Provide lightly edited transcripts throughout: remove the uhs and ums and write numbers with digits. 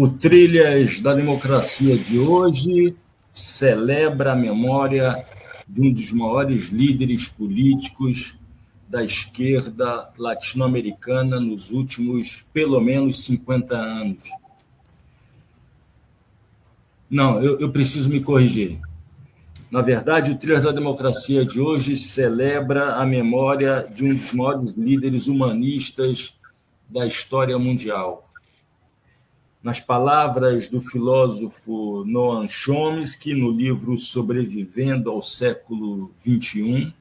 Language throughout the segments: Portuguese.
O Trilhas da Democracia de hoje celebra a memória de um dos maiores líderes políticos da esquerda latino-americana nos últimos, pelo menos, 50 anos. Não, eu preciso me corrigir. Na verdade, o Trilhas da Democracia de hoje celebra a memória de um dos maiores líderes humanistas da história mundial. Nas palavras do filósofo Noam Chomsky, no livro Sobrevivendo ao Século XXI,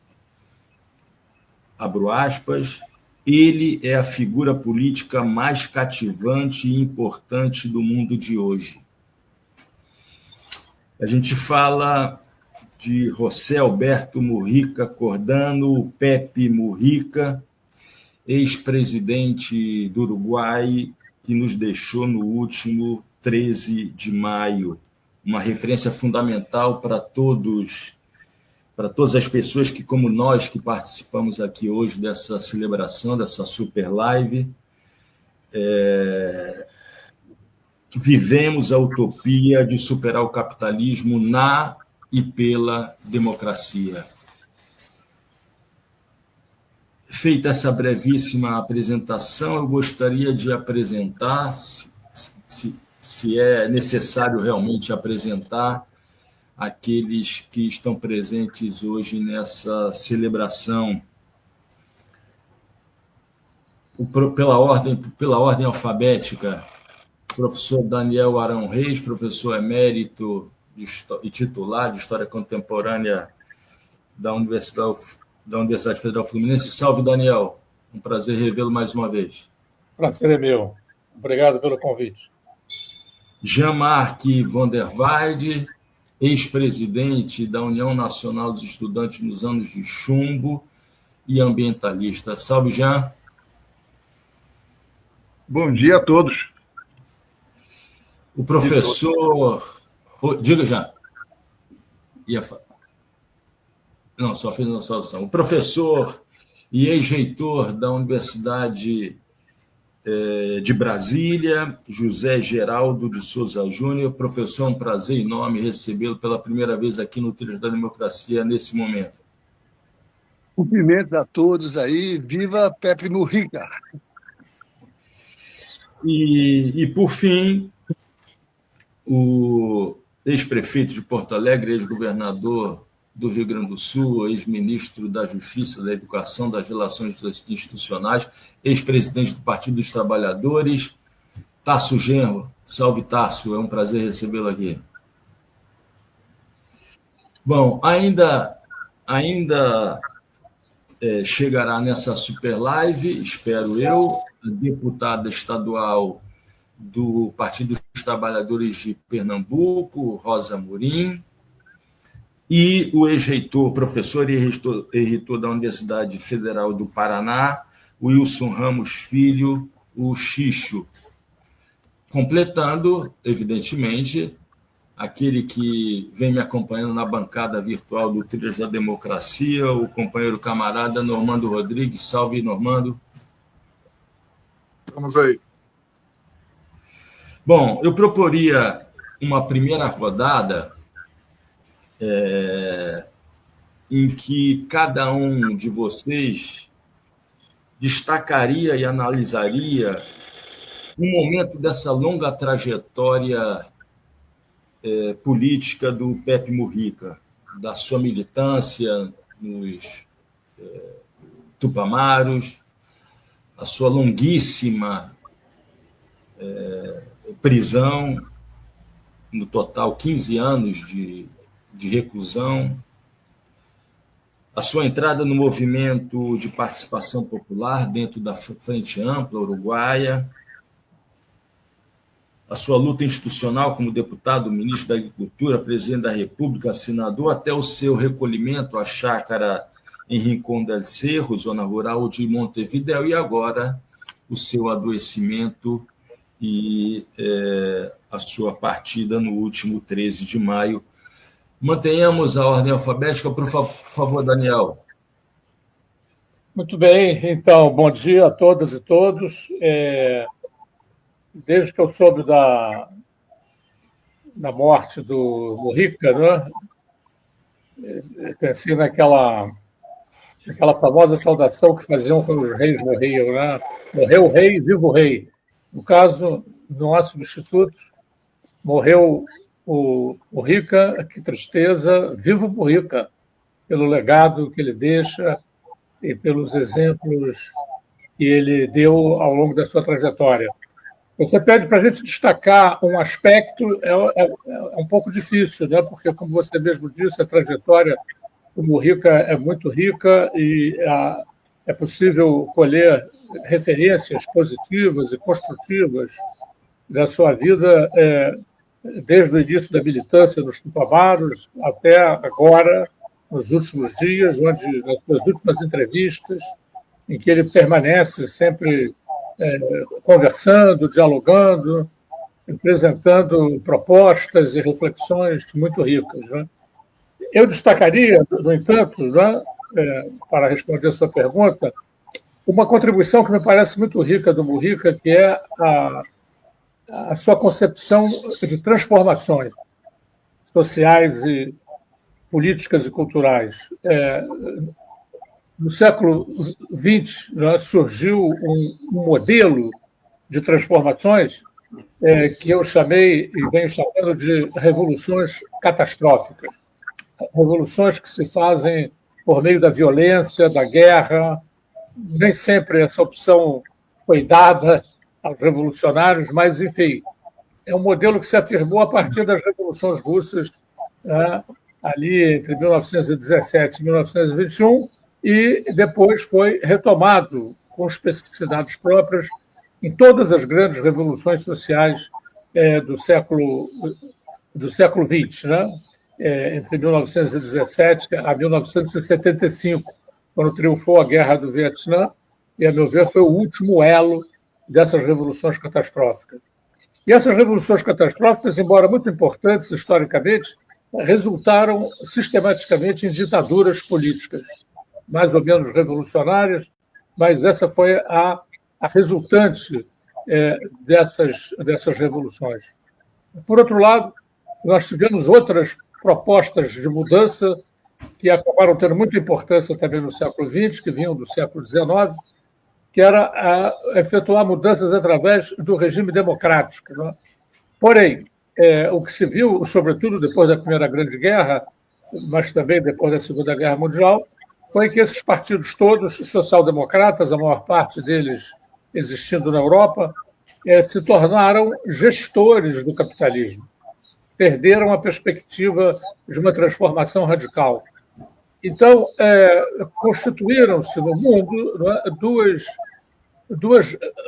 abro aspas, ele é a figura política mais cativante e importante do mundo de hoje. A gente fala de José Alberto Mujica Cordano, o Pepe Mujica, ex-presidente do Uruguai, que nos deixou no último 13 de maio. Uma referência fundamental para todas as pessoas que, como nós, que participamos aqui hoje dessa celebração, dessa super live, vivemos a utopia de superar o capitalismo na e pela democracia. Feita essa brevíssima apresentação, eu gostaria de apresentar, se é necessário realmente apresentar, aqueles que estão presentes hoje nessa celebração. Pela ordem alfabética, professor Daniel Arão Reis, professor emérito e titular de História Contemporânea da Universidade Federal Fluminense. Salve, Daniel. Um prazer revê-lo mais uma vez. Prazer é meu. Obrigado pelo convite. Jean-Marc van der Waide, ex-presidente da União Nacional dos Estudantes nos anos de chumbo e ambientalista. Salve, Jean. Bom dia a todos. O professor... Diga, Jean. Não, só fiz uma solução. O professor e ex-reitor da Universidade de Brasília, José Geraldo de Souza Júnior. Professor, é um prazer enorme recebê-lo pela primeira vez aqui no Trilhas da Democracia nesse momento. Cumprimentos a todos aí. Viva Pepe Mujica! E por fim, o ex-prefeito de Porto Alegre, ex-governador do Rio Grande do Sul, ex-ministro da Justiça, da Educação, das Relações Institucionais, ex-presidente do Partido dos Trabalhadores, Tasso Genro. Salve, Tasso, é um prazer recebê-lo aqui. Bom, ainda chegará nessa super live, espero eu, a deputada estadual do Partido dos Trabalhadores de Pernambuco, Rosa Amorim, e o ex-reitor, professor e reitor da Universidade Federal do Paraná, Wilson Ramos Filho, o Xixo. Completando, evidentemente, aquele que vem me acompanhando na bancada virtual do Trilhas da Democracia, o companheiro camarada Normando Rodrigues. Salve, Normando. Vamos aí. Bom, eu proporia uma primeira rodada em que cada um de vocês destacaria e analisaria um momento dessa longa trajetória política do Pepe Mujica, da sua militância nos Tupamaros, a sua longuíssima prisão, no total 15 anos de reclusão, a sua entrada no movimento de participação popular dentro da Frente Ampla Uruguaia, a sua luta institucional como deputado, ministro da Agricultura, presidente da República, senador, até o seu recolhimento à chácara em Rincón del Cerro, zona rural de Montevidéu, e agora o seu adoecimento e a sua partida no último 13 de maio. Mantenhamos a ordem alfabética, por favor, Daniel. Muito bem, então, bom dia a todas e todos. desde que eu soube da morte do Mujica, né? Pensei naquela famosa saudação que faziam quando os reis morriam, né? Morreu o rei, vivo o rei. No caso, não há substitutos. Morreu o Mujica, que tristeza, vivo o Mujica, pelo legado que ele deixa e pelos exemplos que ele deu ao longo da sua trajetória. Você pede para a gente destacar um aspecto, é um pouco difícil, né? Porque, como você mesmo disse, a trajetória do Mujica é muito rica e é possível colher referências positivas e construtivas da sua vida, desde o início da militância nos Tupamaros até agora, nos últimos dias, onde, nas suas últimas entrevistas, em que ele permanece sempre conversando, dialogando, apresentando propostas e reflexões muito ricas, né? Eu destacaria, no entanto, né, para responder a sua pergunta, uma contribuição que me parece muito rica do Mujica, que é a sua concepção de transformações sociais e políticas e culturais. No século XX, né, surgiu um modelo de transformações que eu chamei e venho chamando de revoluções catastróficas. Revoluções que se fazem por meio da violência, da guerra. Nem sempre essa opção foi dada aos revolucionários, mas, enfim, é um modelo que se afirmou a partir das revoluções russas, né, ali entre 1917 e 1921, e depois foi retomado com especificidades próprias em todas as grandes revoluções sociais do século XX, né? Entre 1917 a 1975, quando triunfou a Guerra do Vietnã, e, a meu ver, foi o último elo dessas revoluções catastróficas. E essas revoluções catastróficas, embora muito importantes historicamente, resultaram sistematicamente em ditaduras políticas, mais ou menos revolucionárias, mas essa foi a resultante dessas revoluções. Por outro lado, nós tivemos outras propostas de mudança que acabaram tendo muita importância também no século XX, que vinham do século XIX, que era efetuar mudanças através do regime democrático, né? Porém, o que se viu, sobretudo depois da Primeira Grande Guerra, mas também depois da Segunda Guerra Mundial, foi que esses partidos todos, social-democratas, a maior parte deles existindo na Europa, se tornaram gestores do capitalismo. Perderam a perspectiva de uma transformação radical. Então, constituíram-se no mundo, né,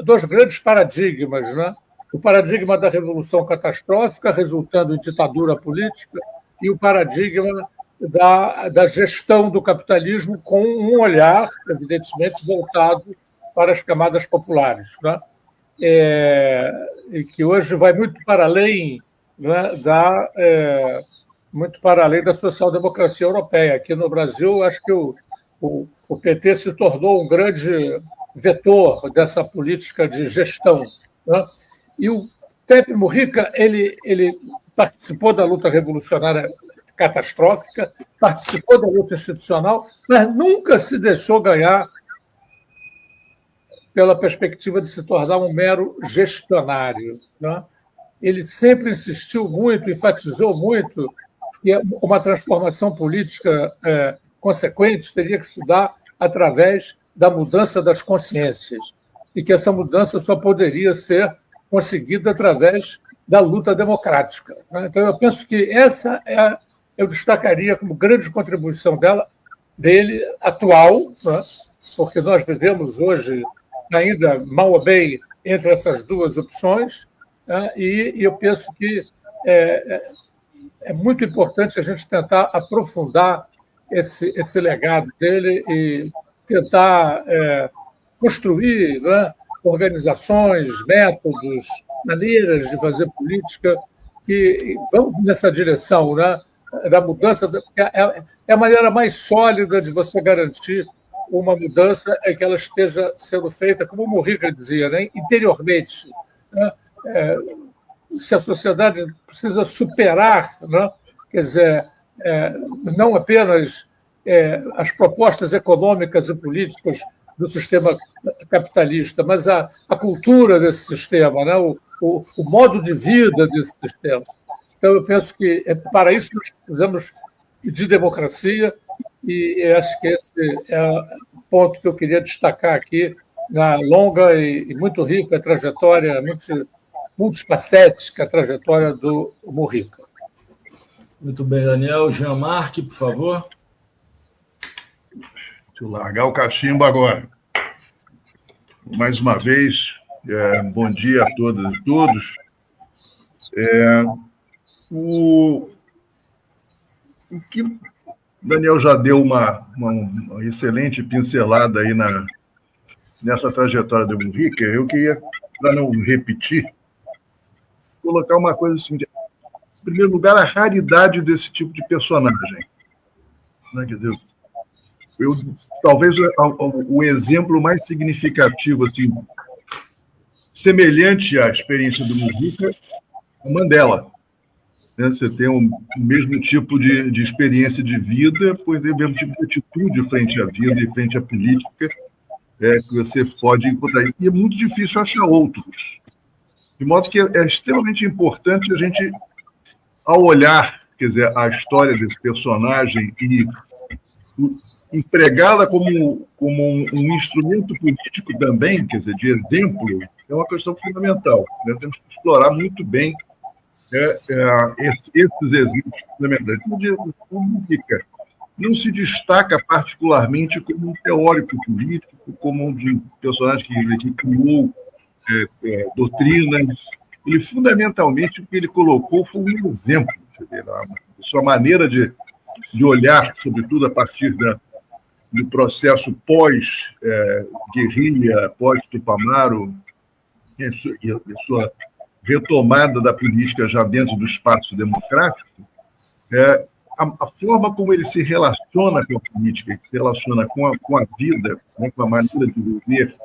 dois grandes paradigmas, né? O paradigma da revolução catastrófica, resultando em ditadura política, e o paradigma da gestão do capitalismo com um olhar, evidentemente, voltado para as camadas populares, né? E que hoje vai muito para além, né, muito para além da social-democracia europeia. Aqui no Brasil, acho que o PT se tornou um grande vetor dessa política de gestão, né? E o Pepe Mujica, ele participou da luta revolucionária catastrófica, participou da luta institucional, mas nunca se deixou ganhar pela perspectiva de se tornar um mero gestionário, né? Ele sempre insistiu muito, enfatizou muito que uma transformação política consequente teria que se dar através da mudança das consciências e que essa mudança só poderia ser conseguida através da luta democrática, né? Então, eu penso que essa eu destacaria como grande contribuição dele atual, né? Porque nós vivemos hoje ainda mal ou bem entre essas duas opções, né? E eu penso que é muito importante a gente tentar aprofundar esse legado dele e tentar construir, né, organizações, métodos, maneiras de fazer política que vão nessa direção, né, da mudança. É a maneira mais sólida de você garantir uma mudança é que ela esteja sendo feita, como o Mujica dizia, né, interiormente, né, se a sociedade precisa superar, né? Quer dizer, não apenas as propostas econômicas e políticas do sistema capitalista, mas a cultura desse sistema, né? O modo de vida desse sistema. Então, eu penso que para isso nós precisamos de democracia, e acho que esse é o ponto que eu queria destacar aqui na longa e muito rica trajetória, multifacética trajetória do Mujica. Muito bem, Daniel. Jean-Marc, por favor. Deixa eu largar o cachimbo agora. Mais uma vez, bom dia a todas e todos. O que o Daniel já deu uma excelente pincelada aí nessa trajetória do Mujica. Eu queria, para não repetir, colocar uma coisa assim. Em primeiro lugar, a raridade desse tipo de personagem. Né? Quer dizer, talvez o exemplo mais significativo, assim, semelhante à experiência do Mujica, é o Mandela. Né? Você tem o mesmo tipo de experiência de vida, pois é o mesmo tipo de atitude frente à vida e frente à política que você pode encontrar. E é muito difícil achar outros. De modo que é extremamente importante a gente, ao olhar, quer dizer, a história desse personagem e empregá-la como um instrumento político também, quer dizer, de exemplo, é uma questão fundamental. Né? Temos que explorar muito bem esses exemplos fundamentais. O Mujica não se destaca particularmente como um teórico político, como um personagem que criou doutrinas. Ele, fundamentalmente, o que ele colocou foi um exemplo. A sua maneira de olhar, sobretudo a partir do processo pós-guerrilha, pós-Tupamaro, e a sua retomada da política já dentro do espaço democrático, a forma como ele se relaciona com a política, se relaciona com a vida, né, com a maneira de viver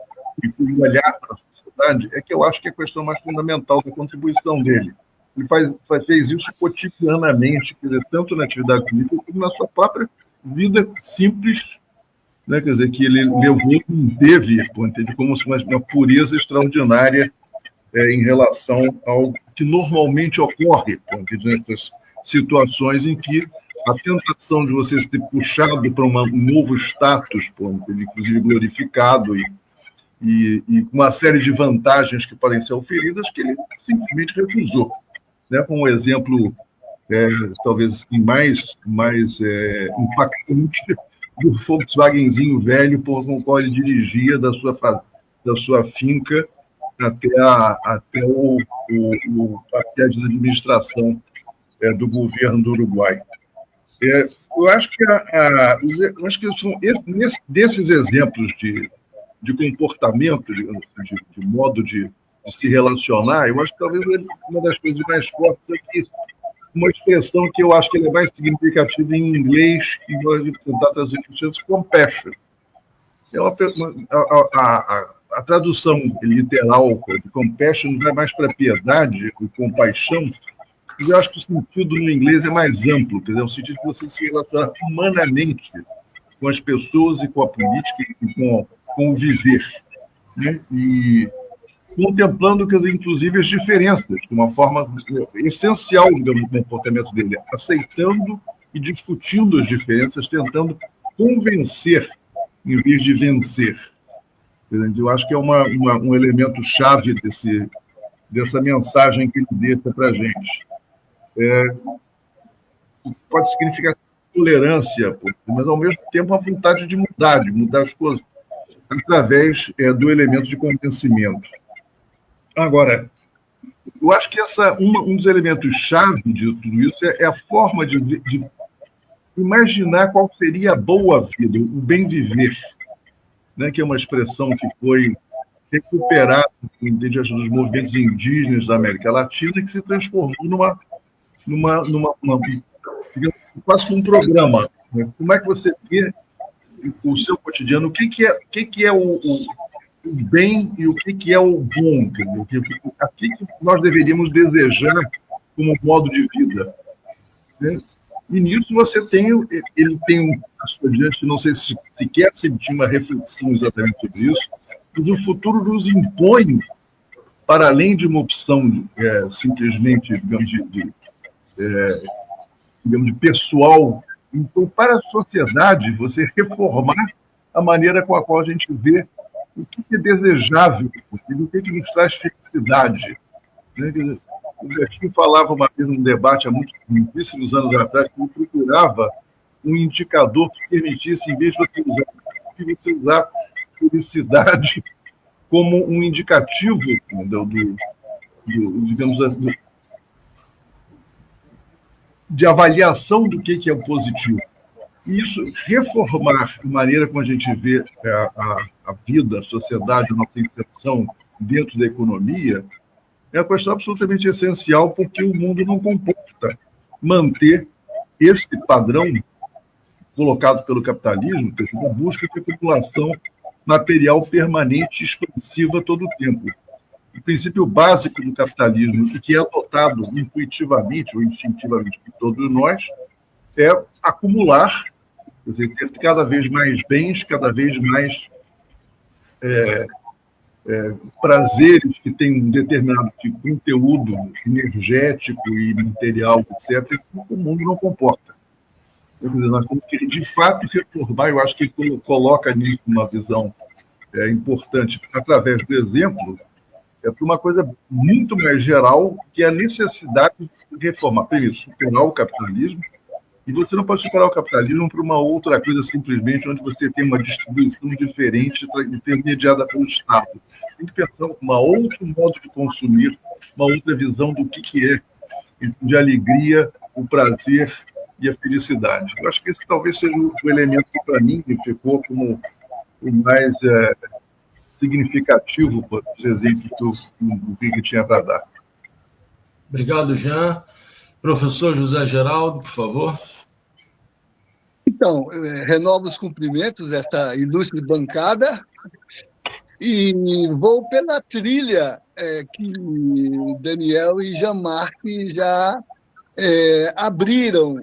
e com o olhar para a sociedade, é que eu acho que é a questão mais fundamental da contribuição dele. Ele fez isso cotidianamente, quer dizer, tanto na atividade política como na sua própria vida simples, né, quer dizer, que ele levou e teve, como uma pureza extraordinária em relação ao que normalmente ocorre nessas situações em que a tentação de você ser puxado para um novo status, inclusive glorificado e com uma série de vantagens que podem ser oferidas, que ele simplesmente recusou. Né? Com um exemplo, talvez assim, mais impactante, do Volkswagenzinho velho com o qual ele dirigia da sua finca até a sede da administração do governo do Uruguai. Eu acho que são desses exemplos de comportamento, de modo de se relacionar, eu acho que talvez uma das coisas mais fortes é que uma expressão que eu acho que é mais significativa em inglês, que nós vamos tentar trazer para os compassion. A tradução literal de compassion vai mais para piedade e compaixão, mas eu acho que o sentido no inglês é mais amplo, quer dizer, é o sentido que você se relaciona humanamente com as pessoas e com a política e com o viver. Né? E contemplando, quer dizer, inclusive, as diferenças, de uma forma essencial do comportamento dele, aceitando e discutindo as diferenças, tentando convencer em vez de vencer. Eu acho que é um elemento chave dessa mensagem que ele deixa para a gente. Pode significar tolerância, mas, ao mesmo tempo, a vontade de mudar as coisas, através do elemento de convencimento. Agora, eu acho que um dos elementos-chave de tudo isso é a forma de imaginar qual seria a boa vida, o bem-viver, né, que é uma expressão que foi recuperada dos movimentos indígenas da América Latina e que se transformou quase como um programa. Né? Como é que você vê o seu cotidiano? O que é o bem e o que é o bom, o que nós deveríamos desejar como modo de vida, né? E nisso ele tem a sua diante, não sei se sequer se ele tinha uma reflexão exatamente sobre isso, mas o futuro nos impõe, para além de uma opção simplesmente, digamos, de pessoal. Então, para a sociedade, você reformar a maneira com a qual a gente vê o que é desejável, o que nos traz felicidade, né? O Bertinho falava uma vez num debate há muitíssimos anos atrás que ele procurava um indicador que permitisse, em vez de você usar felicidade como um indicativo digamos, de avaliação do que é o positivo. E isso, reformar a maneira como a gente vê a vida, a sociedade, a nossa inserção dentro da economia, é uma questão absolutamente essencial, porque o mundo não comporta manter esse padrão colocado pelo capitalismo, que é a busca de acumulação material permanente e expansiva todo o tempo. O princípio básico do capitalismo, e que é adotado intuitivamente ou instintivamente por todos nós, é acumular, quer dizer, ter cada vez mais bens, cada vez mais prazeres que têm um determinado tipo de conteúdo energético e material, etc., que o mundo não comporta. Quer dizer, nós temos que, de fato, reformar. Eu acho que ele coloca nisso uma visão importante, através do exemplo, para uma coisa muito mais geral, que é a necessidade de reformar. Primeiro, superar o capitalismo, e você não pode superar o capitalismo para uma outra coisa, simplesmente, onde você tem uma distribuição diferente intermediada pelo Estado. Tem que pensar um outro modo de consumir, uma outra visão do que é de alegria, o prazer e a felicidade. Eu acho que esse talvez seja o elemento que, para mim, ficou como o mais significativo para os exemplos que o Vig tinha para dar. Obrigado, Jean. Professor José Geraldo, por favor. Então, renovo os cumprimentos desta ilustre bancada e vou pela trilha que Daniel e Jean-Marc já abriram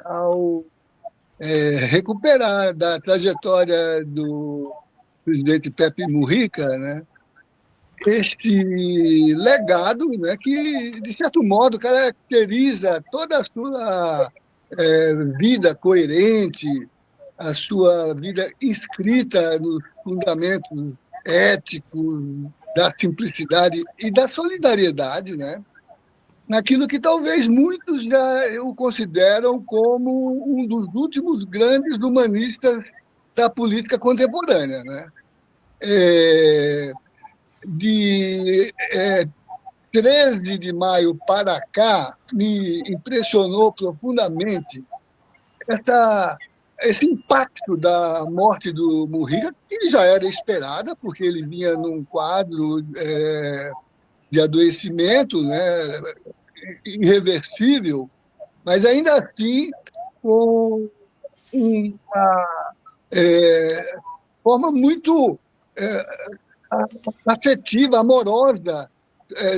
ao recuperar da trajetória do presidente Pepe Mujica, né, este legado, né, que, de certo modo, caracteriza toda a sua vida coerente, a sua vida inscrita nos fundamentos éticos da simplicidade e da solidariedade, né? Naquilo que talvez muitos já o consideram como um dos últimos grandes humanistas da política contemporânea, né? De 13 de maio para cá, me impressionou profundamente esse impacto da morte do Mujica, que já era esperada, porque ele vinha num quadro de adoecimento, né, irreversível, mas ainda assim com uma forma muito afetiva, amorosa,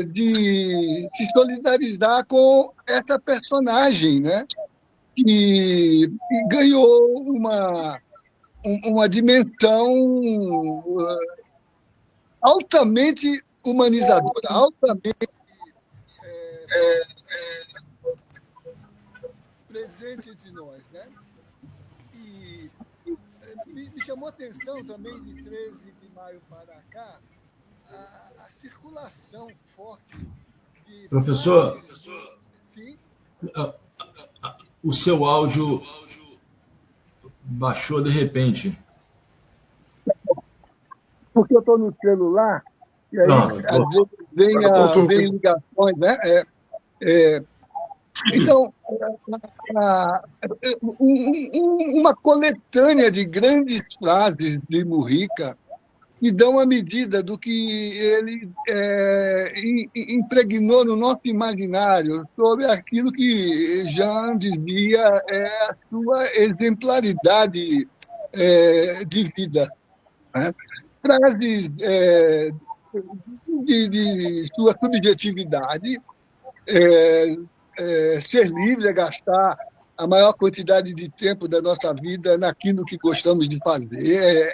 de se solidarizar com essa personagem, né? Que ganhou uma dimensão altamente humanizadora, altamente presente entre nós, né? E me chamou a atenção também, de 13 de maio para cá, a circulação forte de... Professor, sim? O seu áudio baixou de repente. Porque eu estou no celular, e aí às vezes vem ligações, né? Então, uma coletânea de grandes frases de Mujica que dão a medida do que ele impregnou no nosso imaginário sobre aquilo que Jean dizia a sua exemplaridade de vida, né? frases de sua subjetividade, ser livre é gastar a maior quantidade de tempo da nossa vida naquilo que gostamos de fazer.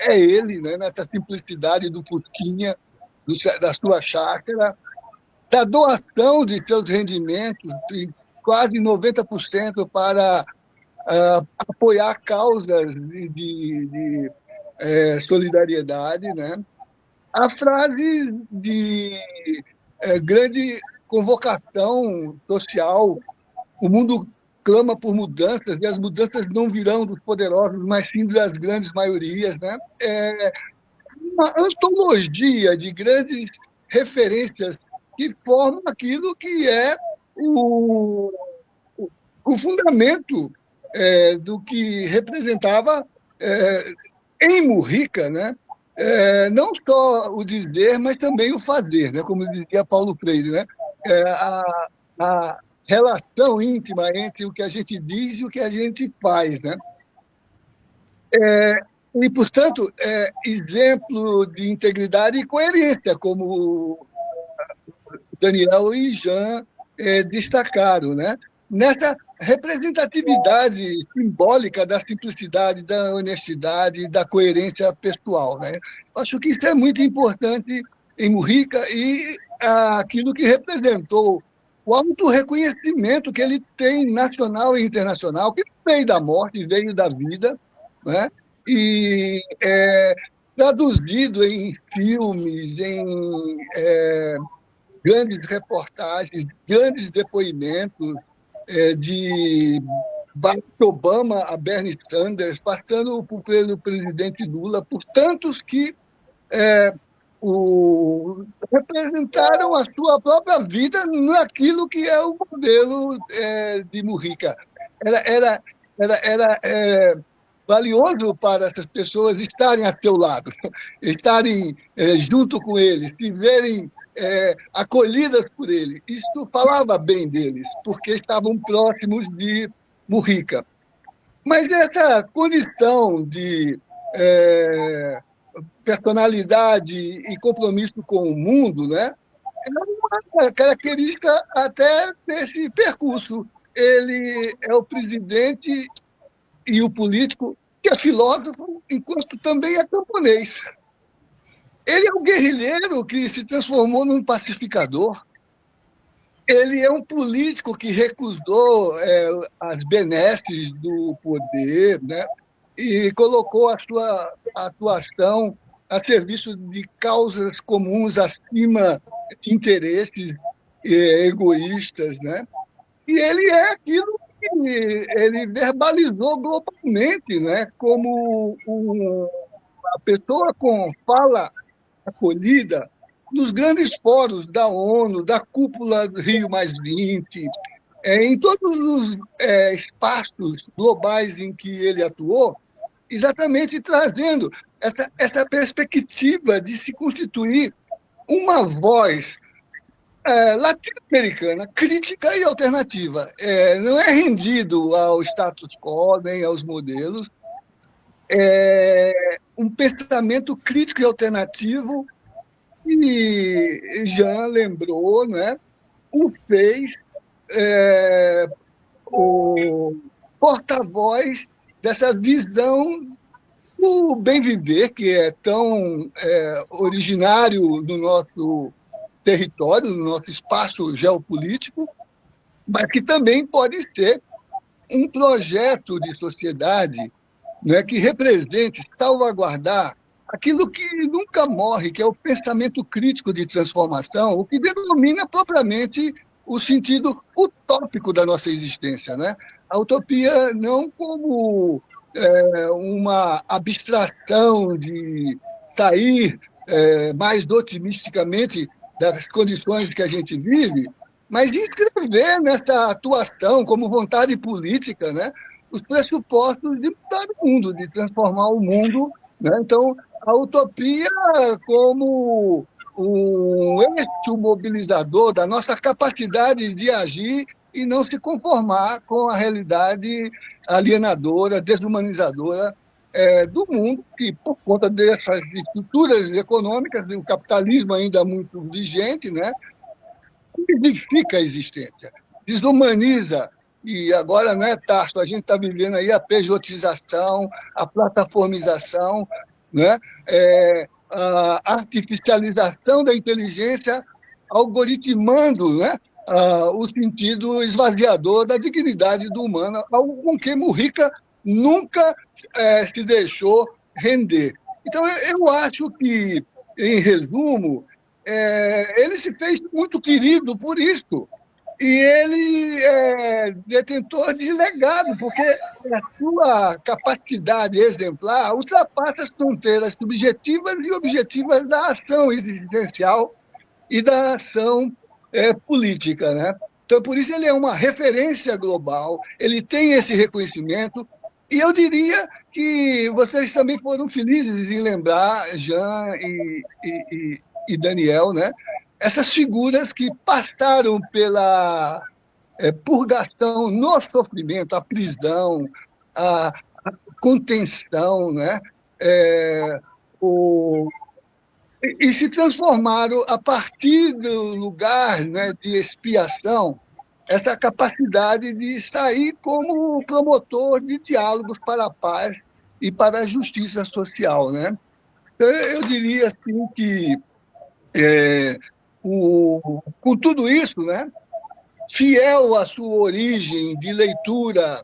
É ele, né, nessa simplicidade do Fusquinha, da sua chácara, da doação de seus rendimentos, quase 90% para apoiar causas de solidariedade, né? A frase de grande convocação social: o mundo clama por mudanças e as mudanças não virão dos poderosos, mas sim das grandes maiorias, né? Uma antologia de grandes referências que formam aquilo que é o fundamento do que representava em Mujica, né? Não só o dizer, mas também o fazer, né? Como dizia Paulo Freire, né? A relação íntima entre o que a gente diz e o que a gente faz, né? E, portanto, exemplo de integridade e coerência, como Daniel e Jean destacaram, né? Nessa representatividade simbólica da simplicidade, da honestidade, da coerência pessoal, né? Acho que isso é muito importante em Mujica e aquilo que representou o autorreconhecimento que ele tem nacional e internacional, que veio da morte, veio da vida, né? E traduzido em filmes, em grandes reportagens, grandes depoimentos, de Barack Obama a Bernie Sanders, passando pelo presidente Lula, por tantos que representaram a sua própria vida naquilo que é o modelo de Mujica. Era valioso para essas pessoas estarem a seu lado, estarem junto com ele, se verem acolhidas por ele. Isso falava bem deles, porque estavam próximos de Mujica. Mas essa condição de personalidade e compromisso com o mundo, né, é uma característica até desse percurso. Ele é o presidente e o político que é filósofo, enquanto também é camponês. Ele é um guerrilheiro que se transformou num pacificador. Ele é um político que recusou as benesses do poder, né? E colocou a sua atuação a serviço de causas comuns acima de interesses egoístas, né? E ele é aquilo que ele verbalizou globalmente, né? Como uma pessoa com fala acolhida nos grandes fóruns da ONU, da cúpula do Rio+20, em todos os espaços globais em que ele atuou, exatamente trazendo essa perspectiva de se constituir uma voz latino-americana, crítica e alternativa. Não é rendido ao status quo, nem aos modelos. Um pensamento crítico e alternativo, e Jean lembrou, né, o fez o porta-voz dessa visão do bem viver, que é tão originário do nosso território, no nosso espaço geopolítico, mas que também pode ser um projeto de sociedade, né, que represente salvaguardar aquilo que nunca morre, que é o pensamento crítico de transformação, o que denomina propriamente o sentido utópico da nossa existência, né? A utopia não como uma abstração de sair mais otimisticamente das condições que a gente vive, mas de escrever nessa atuação como vontade política, né, os pressupostos de mudar o mundo, de transformar o mundo, né? Então, a utopia como um eixo mobilizador da nossa capacidade de agir e não se conformar com a realidade alienadora, desumanizadora do mundo, que, por conta dessas estruturas econômicas, o capitalismo ainda muito vigente, né, modifica a existência, desumaniza. E agora, né, Tarso, a gente está vivendo aí a pejotização, a plataformização, né, a artificialização da inteligência, algoritmando, né, o sentido esvaziador da dignidade do humano, algo com que Mujica nunca se deixou render. Então, eu acho que, em resumo, ele se fez muito querido por isso. E ele é detentor de legado, porque a sua capacidade exemplar ultrapassa as fronteiras subjetivas e objetivas da ação existencial e da ação política, né? Então, por isso, ele é uma referência global, ele tem esse reconhecimento, e eu diria que vocês também foram felizes em lembrar, Jean e Daniel, né? Essas figuras que passaram pela purgação no sofrimento, a prisão, a contenção, né? E se transformaram, a partir do lugar, né, de expiação, essa capacidade de sair como promotor de diálogos para a paz e para a justiça social, né? Então, eu diria assim que, com tudo isso, né, fiel à sua origem de leitura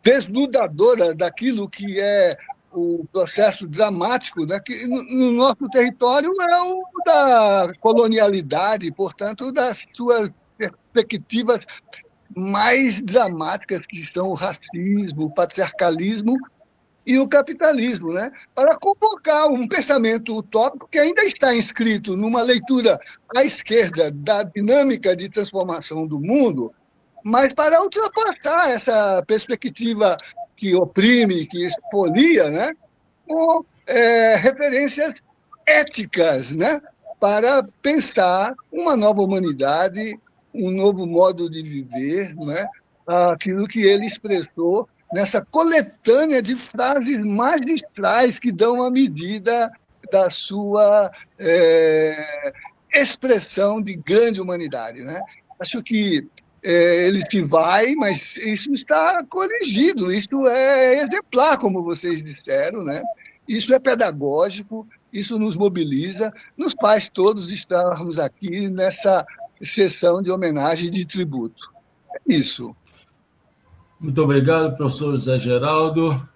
desnudadora daquilo que é o processo dramático, né, que no nosso território é o da colonialidade, portanto, das suas perspectivas mais dramáticas, que são o racismo, o patriarcalismo e o capitalismo, né, para convocar um pensamento utópico que ainda está inscrito numa leitura à esquerda da dinâmica de transformação do mundo, mas para ultrapassar essa perspectiva que oprime, que expolia, né, com referências éticas, né, para pensar uma nova humanidade, um novo modo de viver, né, aquilo que ele expressou nessa coletânea de frases magistrais que dão a medida da sua expressão de grande humanidade, né? Acho que ele se vai, mas isso está corrigido, isso é exemplar, como vocês disseram, né? Isso é pedagógico, isso nos mobiliza, nos faz todos estarmos aqui nessa sessão de homenagem e de tributo. É isso. Muito obrigado, professor José Geraldo.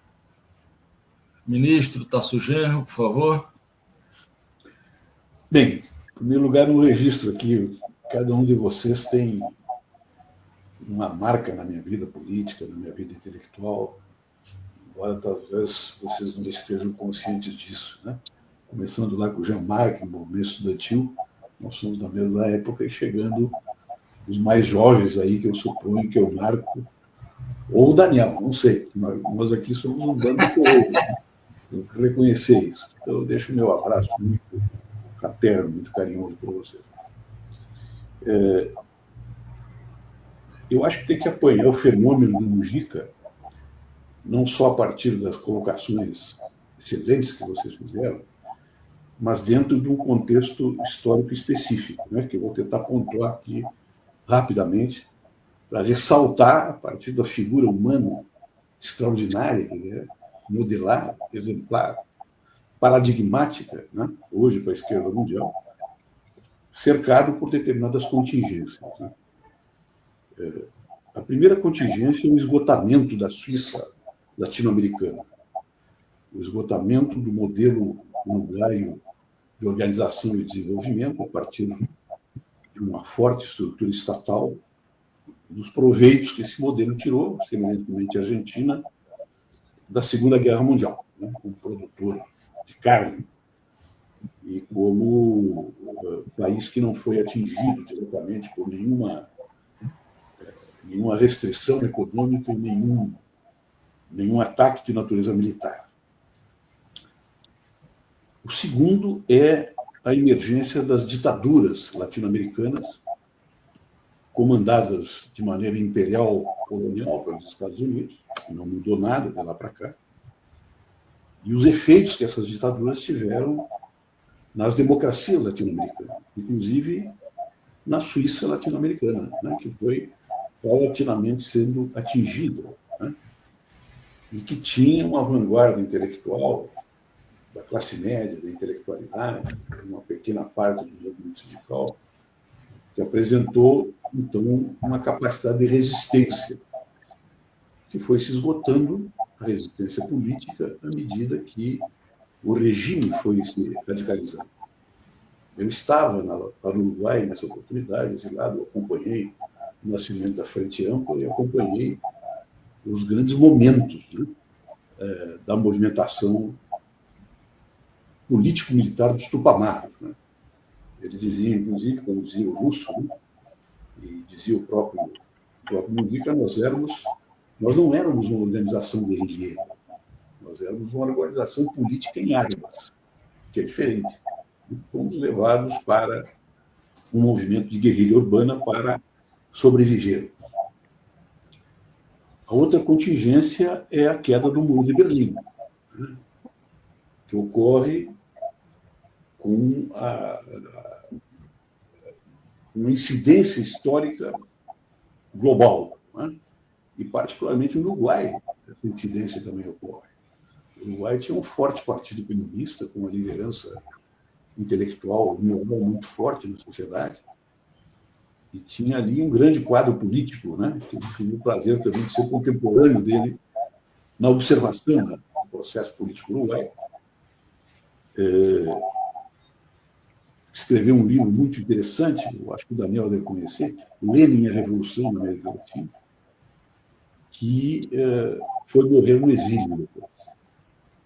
Ministro Tasso Genro, por favor. Bem, em primeiro lugar, um registro aqui. Cada um de vocês tem uma marca na minha vida política, na minha vida intelectual, embora talvez vocês não estejam conscientes disso, né? Começando lá com o Jean-Marc, no movimento estudantil, nós somos da mesma época, e chegando os mais jovens aí, que eu suponho que eu marco, ou o Daniel, não sei, nós aqui somos um bando de correios, né? Tenho que reconhecer isso. Então, eu deixo o meu abraço muito fraterno, muito carinhoso para vocês. Eu acho que tem que apanhar o fenômeno do Mujica, não só a partir das colocações excelentes que vocês fizeram, mas dentro de um contexto histórico específico, né, que eu vou tentar pontuar aqui rapidamente, para ressaltar, a partir da figura humana extraordinária, que é modelar, exemplar, paradigmática, né, hoje para a esquerda mundial, cercado por determinadas contingências, né? A primeira contingência é o esgotamento da Suíça latino-americana, o esgotamento do modelo uruguaio de organização e desenvolvimento a partir de uma forte estrutura estatal, dos proveitos que esse modelo tirou, semelhantemente à Argentina, da Segunda Guerra Mundial, né, como produtor de carne e como país que não foi atingido diretamente por nenhuma restrição econômica e nenhum ataque de natureza militar. O segundo é a emergência das ditaduras latino-americanas, comandadas de maneira imperial colonial pelos Estados Unidos, não mudou nada de lá para cá, e os efeitos que essas ditaduras tiveram nas democracias latino-americanas, inclusive na Suíça latino-americana, né, que foi paulatinamente sendo atingida, né, e que tinha uma vanguarda intelectual da classe média, da intelectualidade, uma pequena parte do movimento sindical, que apresentou, então, uma capacidade de resistência, que foi se esgotando, a resistência política, à medida que o regime foi se radicalizando. Eu estava no Uruguai nessa oportunidade, exilado, acompanhei o nascimento da Frente Ampla e acompanhei os grandes momentos, né, da movimentação político-militar dos Tupamaros. Né? Eles diziam, inclusive, quando dizia o Russo, né, e dizia o próprio Mujica, nós não éramos uma organização guerrilheira, nós éramos uma organização política em armas, que é diferente. E fomos levados para um movimento de guerrilha urbana para sobreviver. A outra contingência é a queda do Muro de Berlim, né, que ocorre com uma incidência histórica global, né? E particularmente no Uruguai, essa incidência também ocorre. O Uruguai tinha um forte partido comunista, com uma liderança intelectual moral muito forte na sociedade, e tinha ali um grande quadro político, né? Que eu tive o prazer também de ser contemporâneo dele na observação do processo político uruguaio. Escreveu um livro muito interessante, eu acho que o Daniel deve conhecer, Lenin e a Revolução na América Latina, que foi morrer no exílio depois.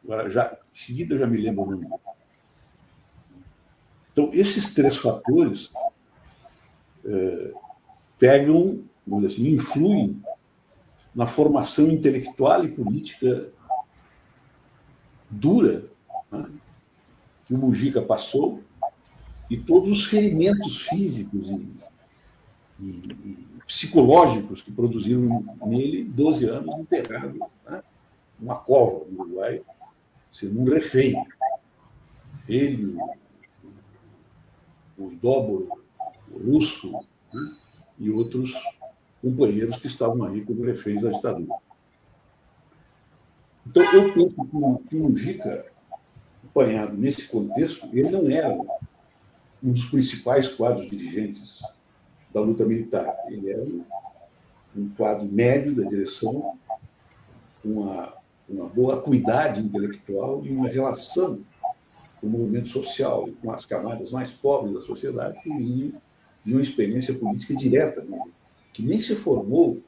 Agora, em seguida, eu já me lembro o nome. Então, esses três fatores pegam, vamos dizer assim, influem na formação intelectual e política dura, né, que o Mujica passou, e todos os ferimentos físicos e psicológicos que produziram nele 12 anos enterrado, né, numa cova no Uruguai, sendo um refém. Ele, o Idóboro, o Russo, né, e outros companheiros que estavam ali como reféns da ditadura. Então, eu penso que o Mujica, apanhado nesse contexto, ele não era um dos principais quadros dirigentes da luta militar. Ele era um quadro médio da direção, uma boa acuidade intelectual e uma relação com o movimento social e com as camadas mais pobres da sociedade que vinham de uma experiência política direta nele, que nem se formou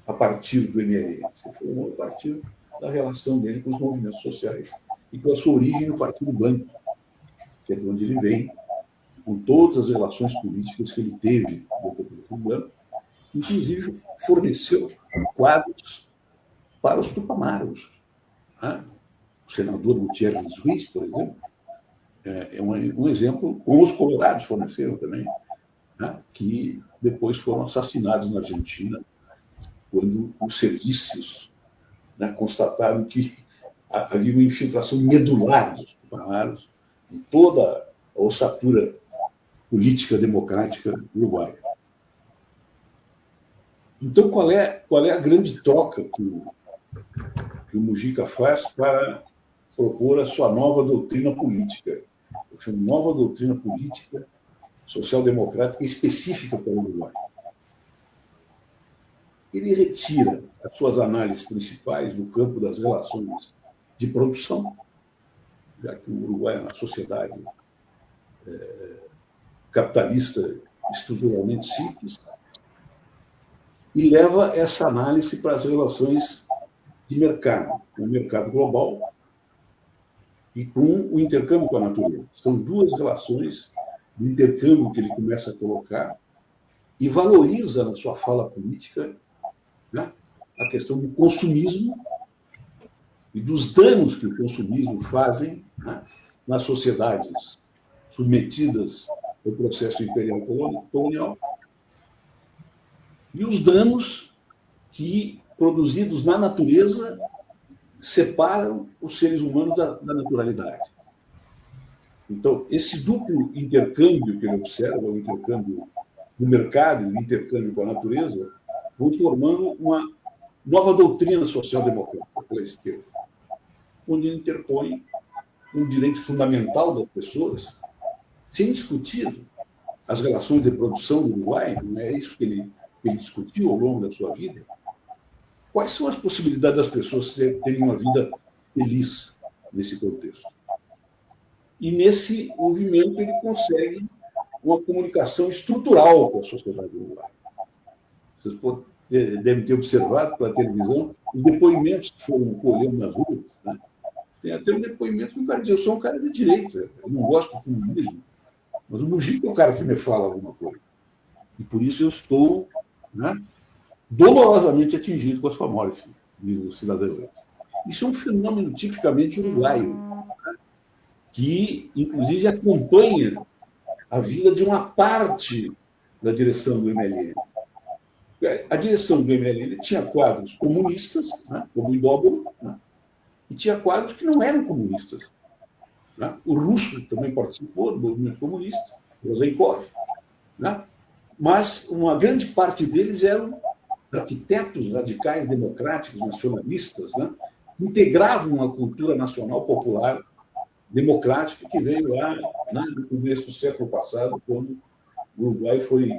a partir do MLN, se formou a partir da relação dele com os movimentos sociais e com a sua origem no Partido Blanco, que é de onde ele vem, com todas as relações políticas que ele teve com o Partido Blanco, inclusive forneceu quadros para os Tupamaros. Né? O senador Gutierrez Ruiz, por exemplo, é um exemplo, com os colorados forneceram também, né? Que depois foram assassinados na Argentina, quando os serviços, né, constataram que havia uma infiltração medular dos Tupamaros em toda a ossatura política democrática uruguaia. Então, qual é a grande troca que o Mujica faz para propor a sua nova doutrina política? Eu chamo nova doutrina política social-democrática específica para o Uruguai. Ele retira as suas análises principais no campo das relações de produção, já que o Uruguai é uma sociedade capitalista estruturalmente simples, e leva essa análise para as relações de mercado, com o mercado global e com o intercâmbio com a natureza. São duas relações de intercâmbio que ele começa a colocar e valoriza na sua fala política, né, a questão do consumismo e dos danos que o consumismo fazem, né, nas sociedades submetidas ao processo imperial colonial, e os danos que produzidos na natureza separam os seres humanos da naturalidade. Então, esse duplo intercâmbio que ele observa, o intercâmbio do mercado e o intercâmbio com a natureza, vão formando uma nova doutrina social-democrática pela esquerda, onde ele interpõe um direito fundamental das pessoas, sem discutir as relações de produção do Uruguai, não é isso que ele discutiu ao longo da sua vida. Quais são as possibilidades das pessoas terem uma vida feliz nesse contexto? E nesse movimento ele consegue uma comunicação estrutural com a sociedade uruguaia. Vocês devem ter observado pela televisão os depoimentos que foram colhendo nas ruas. Né? Tem até um depoimento que o cara diz: eu sou um cara de direita, eu não gosto do comunismo, mas o Mujica é o cara que me fala alguma coisa. E por isso eu estou, né, dolorosamente atingido com a sua morte, diz o cidadão. Isso é um fenômeno tipicamente uruguaio, né, que, inclusive, acompanha a vida de uma parte da direção do MLN. A direção do MLN tinha quadros comunistas, né, como o Indóbolo, né, e tinha quadros que não eram comunistas. Né? O Russo também participou do movimento comunista, o Rosenkopf, né? Mas uma grande parte deles eram arquitetos radicais, democráticos, nacionalistas, né? Integravam a cultura nacional popular democrática que veio lá, né, no começo do século passado, quando o Uruguai foi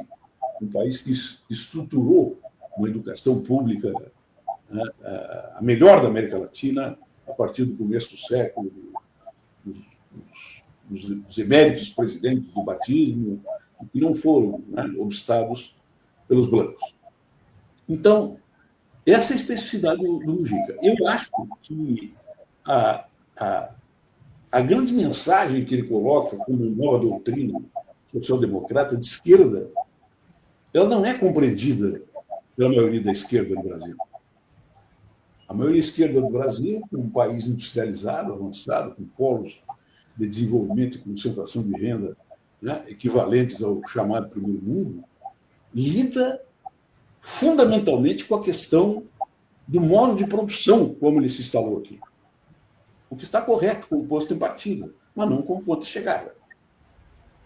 um país que estruturou uma educação pública, né, a melhor da América Latina, a partir do começo do século, dos eméritos presidentes do batismo, que não foram, né, obstados pelos brancos. Então, essa é a especificidade do Mujica. Eu acho que a grande mensagem que ele coloca como nova doutrina social-democrata de esquerda, ela não é compreendida pela maioria da esquerda no Brasil. A maioria esquerda do Brasil, um país industrializado, avançado, com polos de desenvolvimento e concentração de renda, né, equivalentes ao chamado primeiro mundo, lida fundamentalmente com a questão do modo de produção, como ele se instalou aqui. O que está correto com o posto em partida, mas não com o ponto de chegada.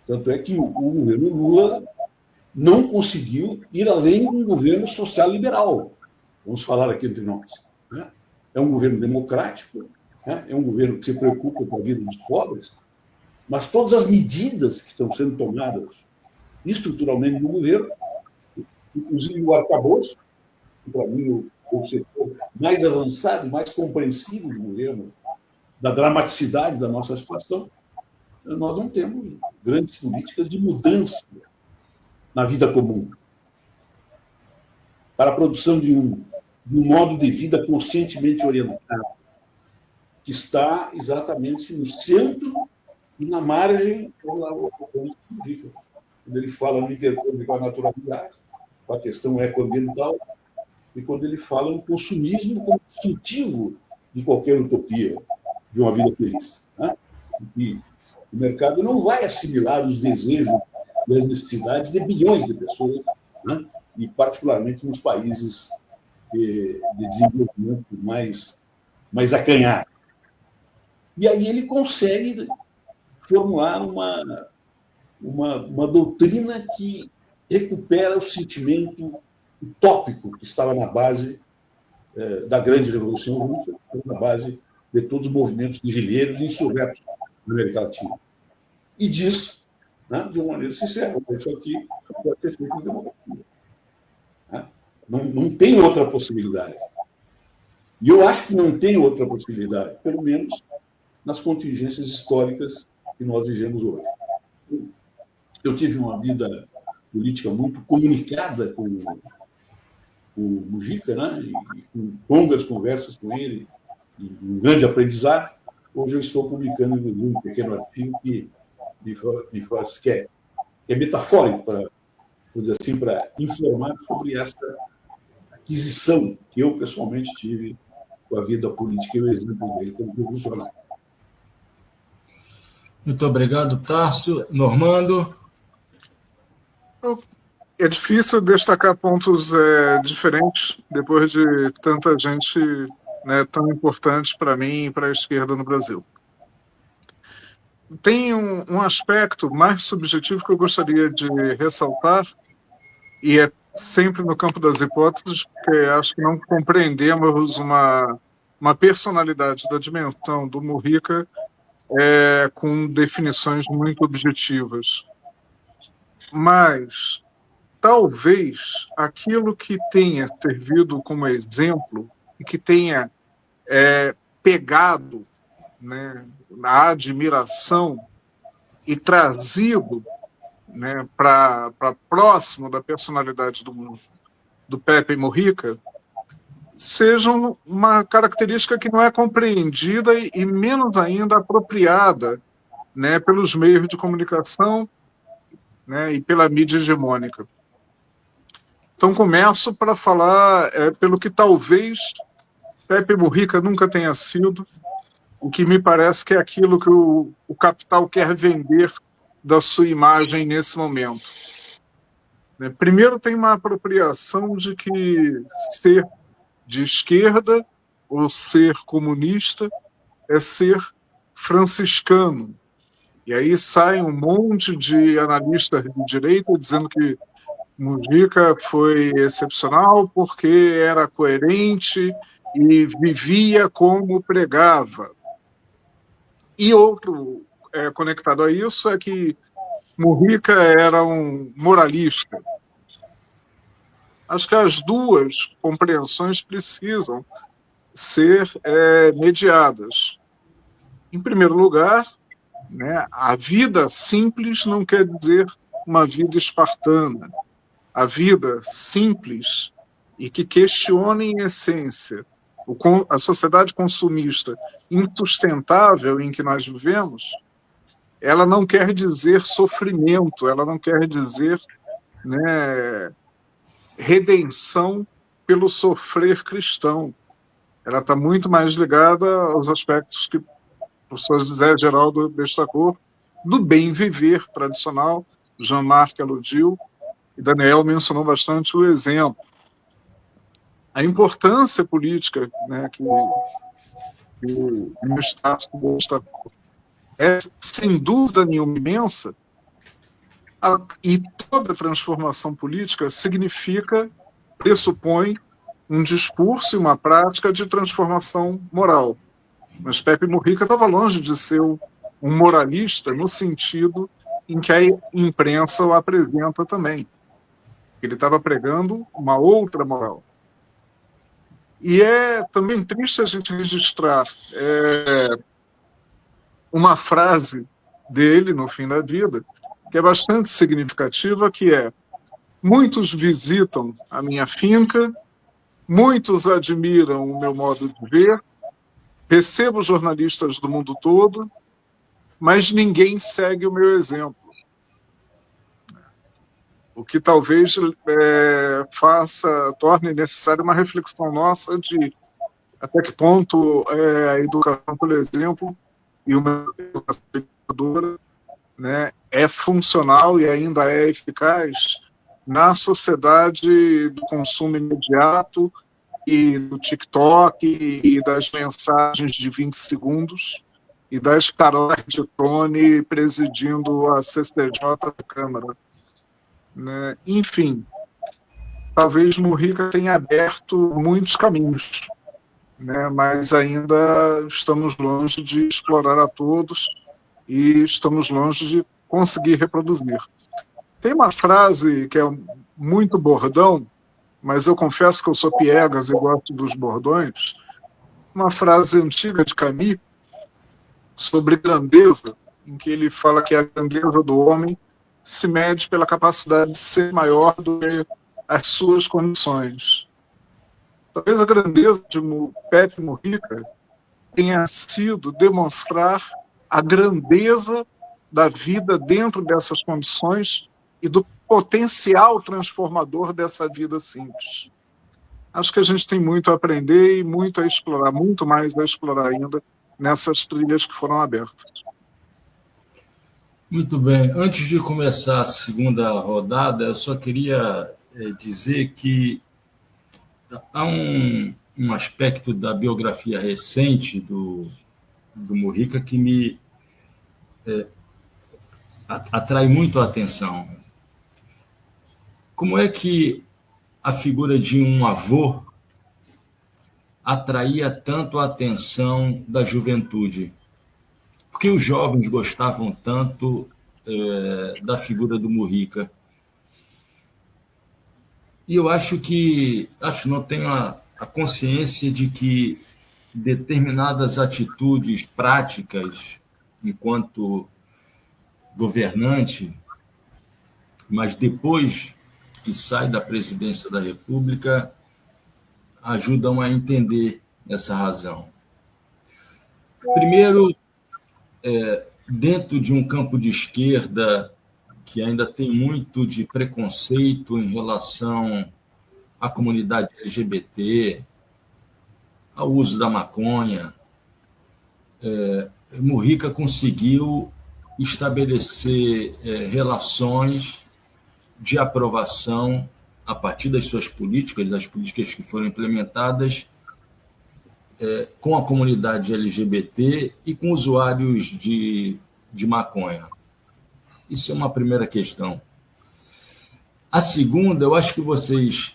Tanto é que o governo Lula não conseguiu ir além de um governo social-liberal. Vamos falar aqui entre nós. Né? É um governo democrático, né? É um governo que se preocupa com a vida dos pobres, mas todas as medidas que estão sendo tomadas estruturalmente no governo, inclusive o arcabouço, que para mim é o setor mais avançado, mais compreensivo do governo, da dramaticidade da nossa situação, nós não temos grandes políticas de mudança na vida comum, para a produção de um modo de vida conscientemente orientado, que está exatamente no centro e na margem quando ele fala no intercâmbio com a naturalidade, com a questão ecoambiental, e quando ele fala no consumismo como distintivo de qualquer utopia de uma vida feliz. Né? E o mercado não vai assimilar os desejos e as necessidades de bilhões de pessoas, né? E particularmente nos países de desenvolvimento mais acanhado. E aí ele consegue formular uma doutrina que recupera o sentimento utópico que estava na base da grande Revolução Russa, na base de todos os movimentos guerrilheiros e insurretos na América Latina. E diz, né, de uma maneira sincera, isso aqui pode ter feito em democracia. Né? Não tem outra possibilidade. E eu acho que não tem outra possibilidade, pelo menos nas contingências históricas que nós vivemos hoje. Eu tive uma vida política muito comunicada com o Mujica, né? E com longas conversas com ele, e um grande aprendizado. Hoje eu estou publicando um pequeno artigo que me faz, que é metafórico, para dizer assim, para informar sobre essa aquisição que eu pessoalmente tive com a vida política e o exemplo dele como revolucionário. Muito obrigado, Tárcio. Normando? É difícil destacar pontos diferentes depois de tanta gente, né, tão importante para mim e para a esquerda no Brasil. Tem um aspecto mais subjetivo que eu gostaria de ressaltar, e é sempre no campo das hipóteses, porque acho que não compreendemos uma personalidade da dimensão do Mujica com definições muito objetivas. Mas talvez aquilo que tenha servido como exemplo e que tenha pegado, né, na admiração e trazido, né, para próximo da personalidade do Pepe Mujica, sejam uma característica que não é compreendida e menos ainda apropriada, né, pelos meios de comunicação, né, e pela mídia hegemônica. Então começo para falar pelo que talvez Pepe Mujica nunca tenha sido, o que me parece que é aquilo que o capital quer vender da sua imagem nesse momento. Primeiro, tem uma apropriação de que ser de esquerda ou ser comunista é ser franciscano. E aí sai um monte de analistas de direita dizendo que Mujica foi excepcional porque era coerente e vivia como pregava. E outro conectado a isso é que Mujica era um moralista. Acho que as duas compreensões precisam ser mediadas. Em primeiro lugar, né, a vida simples não quer dizer uma vida espartana. A vida simples e que questiona em essência a sociedade consumista insustentável em que nós vivemos, ela não quer dizer sofrimento, ela não quer dizer, né, redenção pelo sofrer cristão. Ela está muito mais ligada aos aspectos que o professor José Geraldo destacou, do bem viver tradicional. Jean-Marc aludiu, e Daniel mencionou bastante o exemplo. A importância política, né, que o Estado destacou é, sem dúvida nenhuma, imensa, e toda transformação política pressupõe um discurso e uma prática de transformação moral. Mas Pepe Mujica estava longe de ser um moralista no sentido em que a imprensa o apresenta também. Ele estava pregando uma outra moral. E é também triste a gente registrar uma frase dele no fim da vida, que é bastante significativa, que é: muitos visitam a minha finca, muitos admiram o meu modo de ver, recebo jornalistas do mundo todo, mas ninguém segue o meu exemplo. O que talvez torne necessária uma reflexão nossa de até que ponto a educação, por exemplo, e uma educação educadora, né, é funcional e ainda é eficaz na sociedade do consumo imediato e do TikTok e das mensagens de 20 segundos e das Carla de Tone presidindo a CCJ da Câmara. Né? Enfim, talvez Mujica tenha aberto muitos caminhos, né? Mas ainda estamos longe de explorar a todos e estamos longe de conseguir reproduzir. Tem uma frase que é muito bordão, mas eu confesso que eu sou piegas e gosto dos bordões, uma frase antiga de Camus sobre grandeza, em que ele fala que a grandeza do homem se mede pela capacidade de ser maior do que as suas condições. Talvez a grandeza de Pepe Mujica tenha sido demonstrar a grandeza da vida dentro dessas condições e do potencial transformador dessa vida simples. Acho que a gente tem muito a aprender e muito a explorar, muito mais a explorar ainda nessas trilhas que foram abertas. Muito bem. Antes de começar a segunda rodada, eu só queria dizer que há um aspecto da biografia recente do Mujica que me atrai muito a atenção. Como é que a figura de um avô atraía tanto a atenção da juventude? Por que os jovens gostavam tanto da figura do Mujica? E eu não tenho a consciência de que determinadas atitudes práticas, enquanto governante, mas depois que sai da presidência da República, ajudam a entender essa razão. Primeiro, dentro de um campo de esquerda que ainda tem muito de preconceito em relação à comunidade LGBT, ao uso da maconha, Mujica conseguiu estabelecer relações de aprovação a partir das suas políticas, das políticas que foram implementadas com a comunidade LGBT e com usuários de maconha. Isso é uma primeira questão. A segunda, eu acho que vocês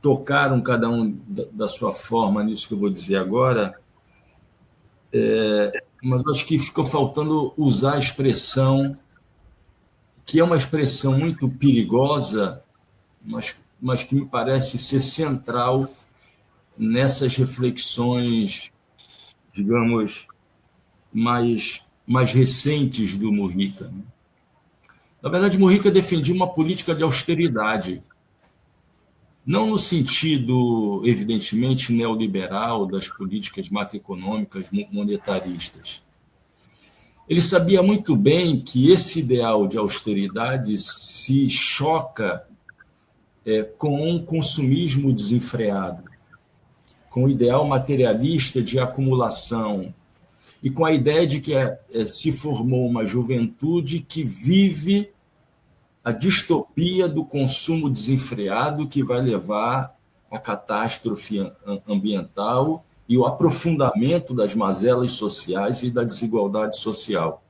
tocaram cada um da sua forma nisso que eu vou dizer agora, mas eu acho que ficou faltando usar a expressão, que é uma expressão muito perigosa, mas que me parece ser central nessas reflexões, digamos, mais recentes do Mujica. Na verdade, Mujica defendia uma política de austeridade, não no sentido, evidentemente, neoliberal das políticas macroeconômicas monetaristas. Ele sabia muito bem que esse ideal de austeridade se choca com um consumismo desenfreado, com o ideal materialista de acumulação e com a ideia de que se formou uma juventude que vive a distopia do consumo desenfreado que vai levar à catástrofe ambiental e o aprofundamento das mazelas sociais e da desigualdade social.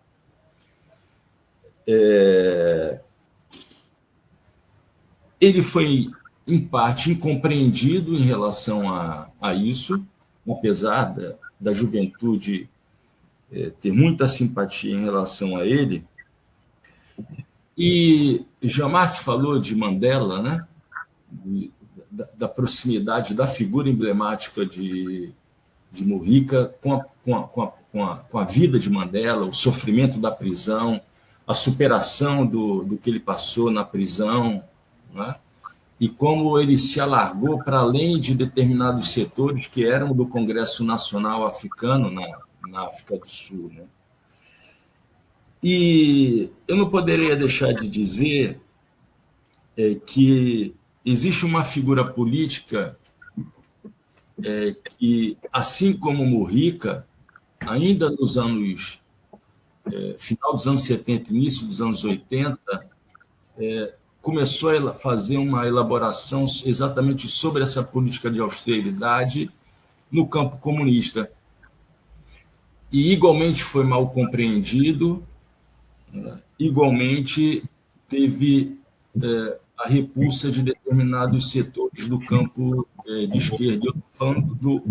Ele foi, em parte, incompreendido em relação a isso, apesar da juventude ter muita simpatia em relação a ele. E Jean-Marc falou de Mandela, né? Da proximidade da figura emblemática de Mujica com a vida de Mandela, o sofrimento da prisão, a superação do que ele passou na prisão, né? E como ele se alargou para além de determinados setores que eram do Congresso Nacional Africano na África do Sul, né? E eu não poderia deixar de dizer que existe uma figura política que, assim como Mujica, ainda nos anos final dos anos 70, início dos anos 80, começou a fazer uma elaboração exatamente sobre essa política de austeridade no campo comunista. E igualmente foi mal compreendido, igualmente teve a repulsa de determinados setores do campo de esquerda. Eu estou falando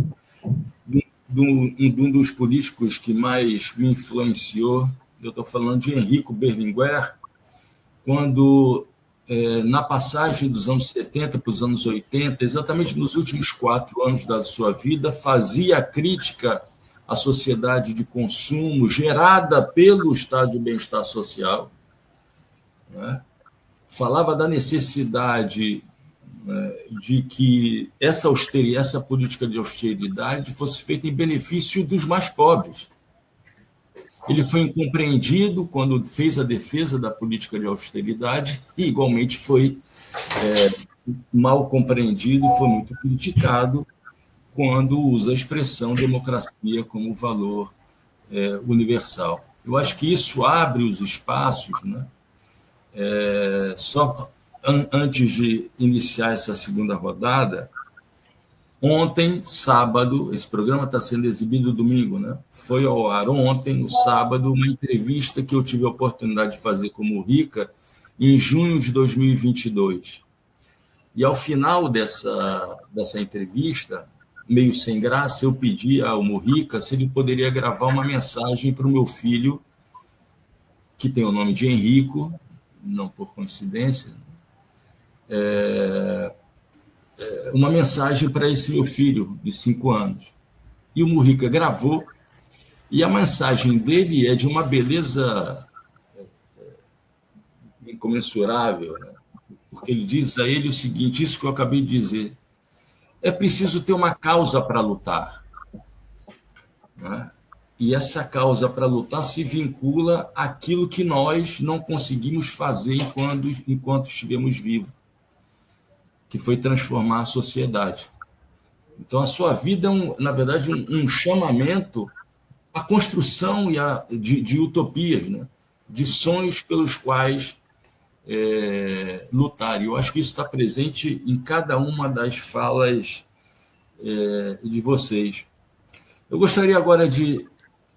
de um dos políticos que mais me influenciou, eu estou falando de Enrico Berlinguer, quando, na passagem dos anos 70 para os anos 80, exatamente nos últimos 4 anos da sua vida, fazia crítica à sociedade de consumo gerada pelo estado de bem-estar social, né? Falava da necessidade de que essa política de austeridade fosse feita em benefício dos mais pobres. Ele foi incompreendido quando fez a defesa da política de austeridade e, igualmente, foi mal compreendido, foi muito criticado quando usa a expressão democracia como valor universal. Eu acho que isso abre os espaços, né? Só antes de iniciar essa segunda rodada, ontem, sábado, esse programa está sendo exibido domingo, né? Foi ao ar ontem, no sábado, uma entrevista que eu tive a oportunidade de fazer com o Mujica em junho de 2022. E ao final dessa entrevista, meio sem graça, eu pedi ao Mujica se ele poderia gravar uma mensagem para o meu filho, que tem o nome de Henrico, não por coincidência, uma mensagem para esse meu filho de 5 anos. E o Mujica gravou, e a mensagem dele é de uma beleza incomensurável, né? Porque ele diz a ele o seguinte, isso que eu acabei de dizer, é preciso ter uma causa para lutar, né? E essa causa para lutar se vincula àquilo que nós não conseguimos fazer enquanto estivemos vivos, que foi transformar a sociedade. Então, a sua vida é, na verdade, um chamamento à construção de utopias, né? De sonhos pelos quais lutar. E eu acho que isso está presente em cada uma das falas de vocês. Eu gostaria agora de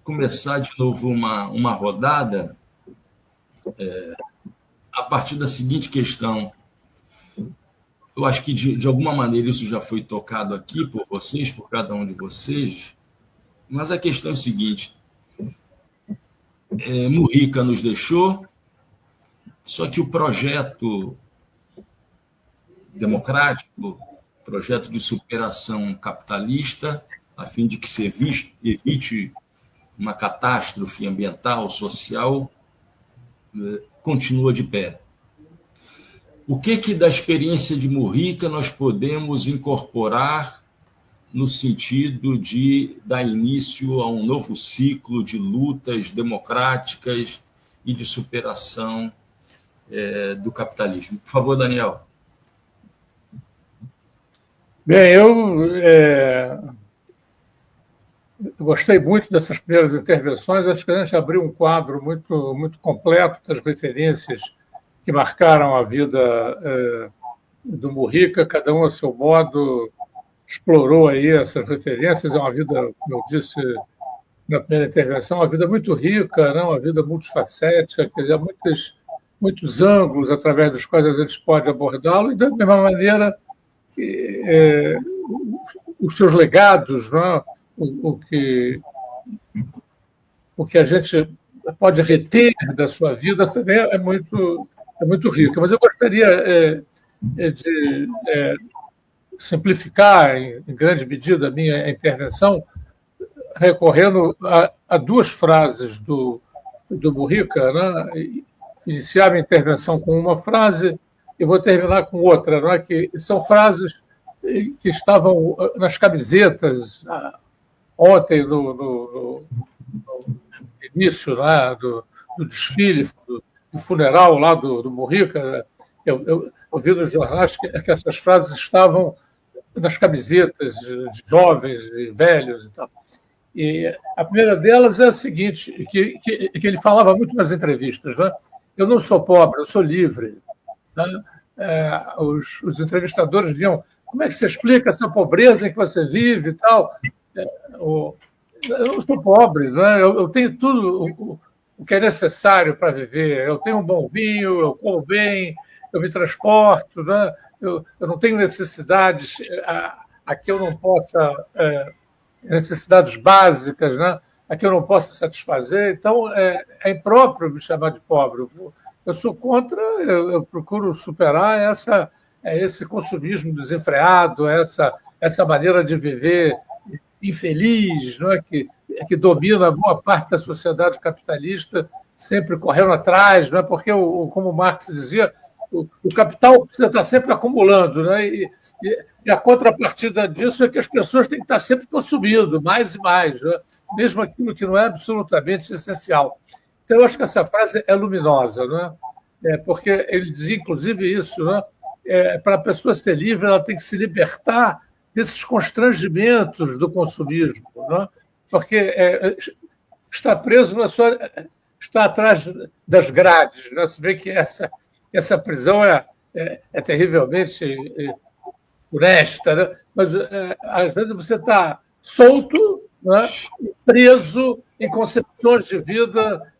começar de novo uma rodada a partir da seguinte questão. Eu acho que, de alguma maneira, isso já foi tocado aqui por vocês, por cada um de vocês, mas a questão é a seguinte. Mujica nos deixou, só que o projeto democrático, projeto de superação capitalista, a fim de que se evite uma catástrofe ambiental, social, continua de pé. O que da experiência de Mujica nós podemos incorporar no sentido de dar início a um novo ciclo de lutas democráticas e de superação do capitalismo? Por favor, Daniel. Bem, eu gostei muito dessas primeiras intervenções. Acho que a gente abriu um quadro muito, muito completo das referências que marcaram a vida do Mujica, cada um a seu modo explorou aí essas referências. É uma vida, como eu disse na primeira intervenção, uma vida muito rica, né? Uma vida multifacética, quer dizer, muitos ângulos através dos quais a gente pode abordá-lo, e da mesma maneira os seus legados, né? O que a gente pode reter da sua vida também é muito rica. Mas eu gostaria de simplificar, em grande medida, a minha intervenção, recorrendo a 2 frases do Mujica, né? Iniciar minha intervenção com uma frase e vou terminar com outra, né? Que são frases que estavam nas camisetas ontem, no início, né, do desfile, do funeral lá do Mujica. Eu vi nos jornais que essas frases estavam nas camisetas de jovens e velhos e tal. E a primeira delas é a seguinte, que ele falava muito nas entrevistas, né? Eu não sou pobre, eu sou livre. Né? Os entrevistadores diziam, como é que você explica essa pobreza em que você vive e tal? Eu não sou pobre, né? Eu tenho tudo o que é necessário para viver. Eu tenho um bom vinho, eu como bem, eu me transporto, né? Eu não tenho necessidades a que eu não possa, necessidades básicas, né? A que eu não possa satisfazer. Então, é impróprio me chamar de pobre. Eu sou contra, eu procuro superar esse consumismo desenfreado, essa maneira de viver infeliz, não é? Que domina boa parte da sociedade capitalista, sempre correndo atrás, não é? Porque, como Marx dizia, o capital precisa estar sempre acumulando, né? E a contrapartida disso é que as pessoas têm que estar sempre consumindo mais e mais, né? Mesmo aquilo que não é absolutamente essencial. Então, eu acho que essa frase é luminosa, né? Porque ele dizia, inclusive, isso, né? Para a pessoa ser livre, ela tem que se libertar desses constrangimentos do consumismo, né? Porque está preso está atrás das grades. Né? Se vê que essa prisão é terrivelmente honesta, né? Mas às vezes você está solto, né? Preso em concepções de vida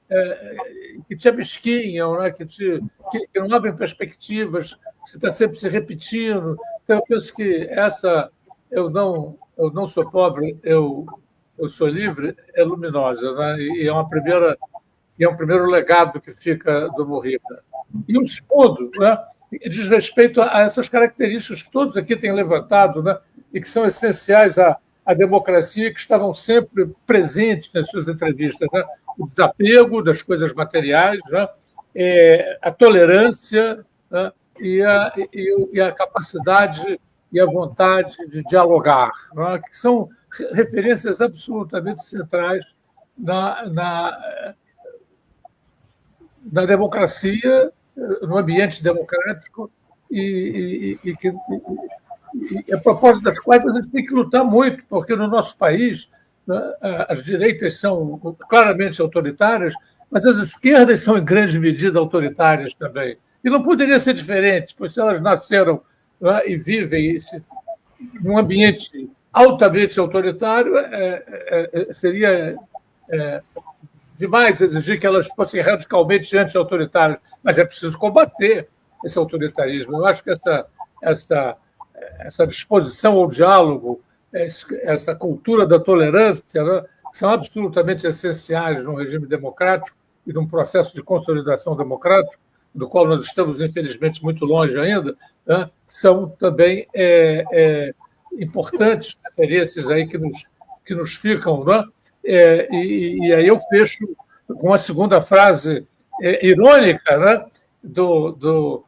que te abisquinham, né? Que não abrem perspectivas, você está sempre se repetindo. Então, eu penso que eu não sou pobre, eu sou livre, é luminosa, né? E é um primeiro legado que fica do Mujica. E um segundo, né, diz respeito a essas características que todos aqui têm levantado, né, e que são essenciais à democracia, que estavam sempre presentes nas suas entrevistas. Né? O desapego das coisas materiais, né, a tolerância, né, e a capacidade e a vontade de dialogar, né, que são referências absolutamente centrais na democracia, no ambiente democrático, e a propósito das quais a gente tem que lutar muito, porque no nosso país, né, as direitas são claramente autoritárias, mas as esquerdas são, em grande medida, autoritárias também. E não poderia ser diferente, pois se elas nasceram, né, e vivem num ambiente altamente autoritário, seria demais exigir que elas fossem radicalmente anti-autoritárias, mas é preciso combater esse autoritarismo. Eu acho que essa disposição ao diálogo, essa cultura da tolerância, né, são absolutamente essenciais num regime democrático e num processo de consolidação democrático, do qual nós estamos, infelizmente, muito longe ainda, né, são também importantes referências aí que nos ficam, né? E aí eu fecho com a segunda frase irônica, né, do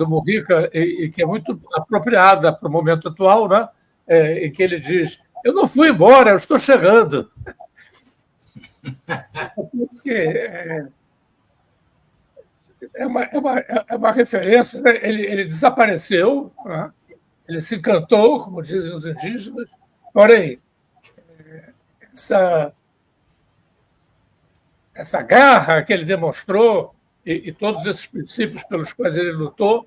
Mujica, e que é muito apropriada para o momento atual, né, em que ele diz: eu não fui embora, eu estou chegando. É uma referência, né? Ele desapareceu, né? Ele se encantou, como dizem os indígenas, porém, essa garra que ele demonstrou e todos esses princípios pelos quais ele lutou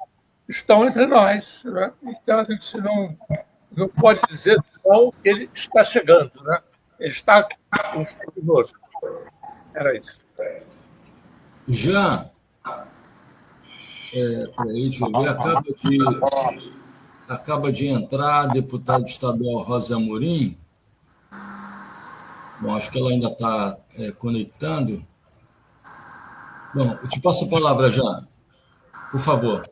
estão entre nós. Né? Então, a gente não pode dizer não que ele está chegando. Né? Ele está conosco. Era isso. Jean, deixa eu ver, acaba de entrar a deputada estadual Rosa Amorim. Bom, acho que ela ainda está conectando. Bom, eu te passo a palavra já, por favor.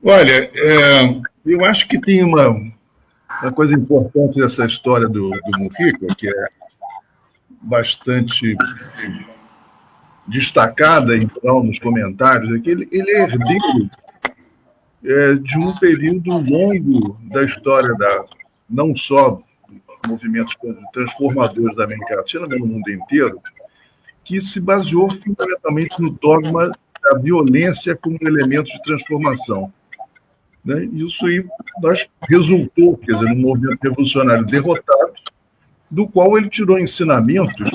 Olha, eu acho que tem uma coisa importante dessa história do Mujica, que é bastante destacada, então, nos comentários, é que ele é herdeiro de um período longo da história não só movimentos transformadores da América Latina, mas no mundo inteiro, que se baseou fundamentalmente no dogma da violência como elemento de transformação. Né? Isso aí resultou, quer dizer, num movimento revolucionário derrotado, do qual ele tirou ensinamentos,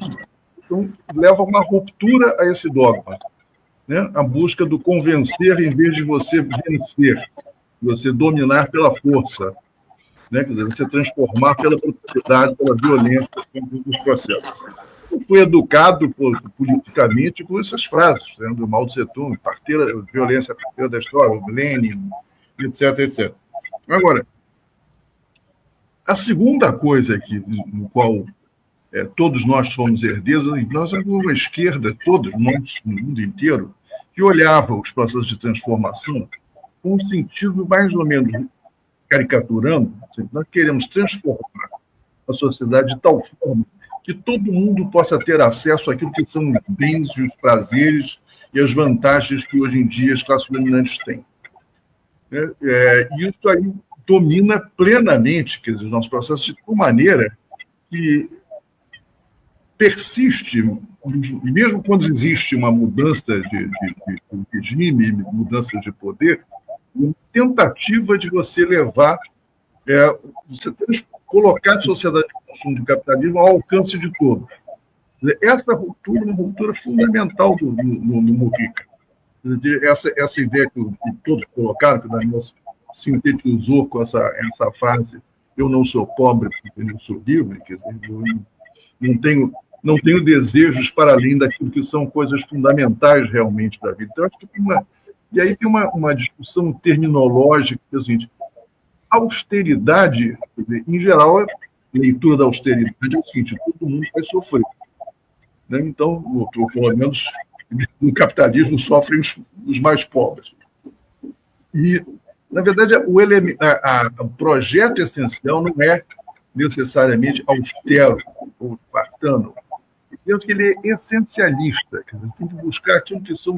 então leva a uma ruptura a esse dogma, né? A busca do convencer em vez de você vencer, você dominar pela força, né? Quer dizer, você transformar pela brutalidade, pela violência dos processos. Eu fui educado politicamente com essas frases, né, do Mao Tse-tung, violência parteira da história, o Lenin, etc, etc. Agora, a segunda coisa aqui, no qual todos nós fomos herdeiros, nós éramos uma esquerda, todos nós, no mundo inteiro, que olhava os processos de transformação com um sentido mais ou menos caricaturando. Nós queremos transformar a sociedade de tal forma que todo mundo possa ter acesso àquilo que são os bens e os prazeres e as vantagens que hoje em dia as classes dominantes têm. E isso aí domina plenamente, quer dizer, os nossos processos de tal maneira que persiste, mesmo quando existe uma mudança de regime, mudança de poder, uma tentativa de você levar, você colocar a sociedade de consumo de capitalismo ao alcance de todos. Essa ruptura é uma ruptura fundamental no Mujica. Essa ideia que todos colocaram, que o Daniel sintetizou com essa frase: eu não sou pobre porque eu sou livre, quer dizer, eu não tenho desejos para além daquilo que são coisas fundamentais realmente da vida. Então, acho que e aí tem uma discussão terminológica, que é o seguinte: austeridade, quer dizer, em geral, a leitura da austeridade é o seguinte: todo mundo vai sofrer. Né? Então, pelo menos no capitalismo, sofrem os mais pobres. E, na verdade, o projeto essencial não é necessariamente austero ou espartano. Eu acho que ele é essencialista. Quer dizer, tem que buscar aquilo que são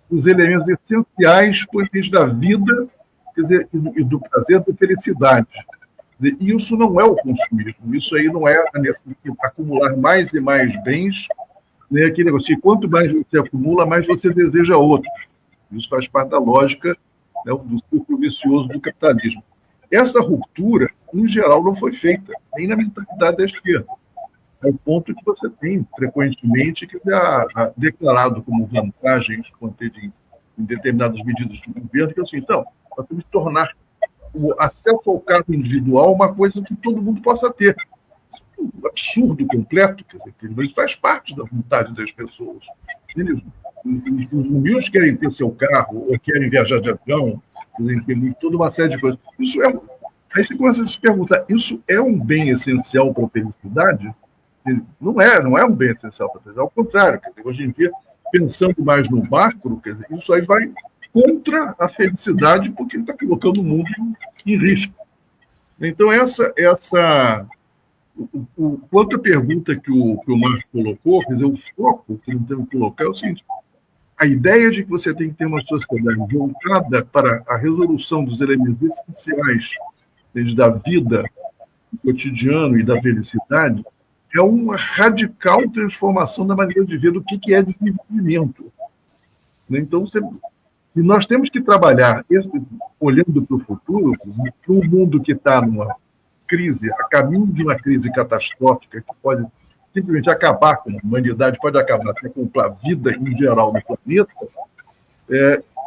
os elementos essenciais para o da vida, quer dizer, e do prazer, da felicidade. E isso não é o consumismo, isso aí não é acumular mais e mais bens, né? Aquele negócio, quanto mais você acumula, mais você deseja outro. Isso faz parte da lógica, né, do ciclo vicioso do capitalismo. Essa ruptura, em geral, não foi feita, nem na mentalidade da esquerda. É o ponto que você tem, frequentemente, que é declarado como vantagens em determinadas medidas do governo, que é assim: então, nós temos que tornar o acesso ao carro individual uma coisa que todo mundo possa ter. Um absurdo completo, quer dizer, isso faz parte da vontade das pessoas. Os humildes querem ter seu carro, ou querem viajar de avião, tem toda uma série de coisas. Aí você começa a se perguntar: isso é um bem essencial para a felicidade? Não é um bem essencial para a felicidade, ao contrário. Quer dizer, hoje em dia, pensando mais no macro, quer dizer, isso aí vai contra a felicidade, porque ele está colocando o mundo em risco. Então, quanto à pergunta que o Marco colocou, quer dizer, o foco que nós temos que colocar é o seguinte: a ideia de que você tem que ter uma sociedade voltada para a resolução dos elementos essenciais da vida, do cotidiano e da felicidade é uma radical transformação da maneira de ver do que é desenvolvimento. Então, e nós temos que trabalhar, olhando para o futuro, para um mundo que está numa crise, a caminho de uma crise catastrófica, que pode simplesmente acabar com a humanidade, pode acabar até com a vida em geral no planeta,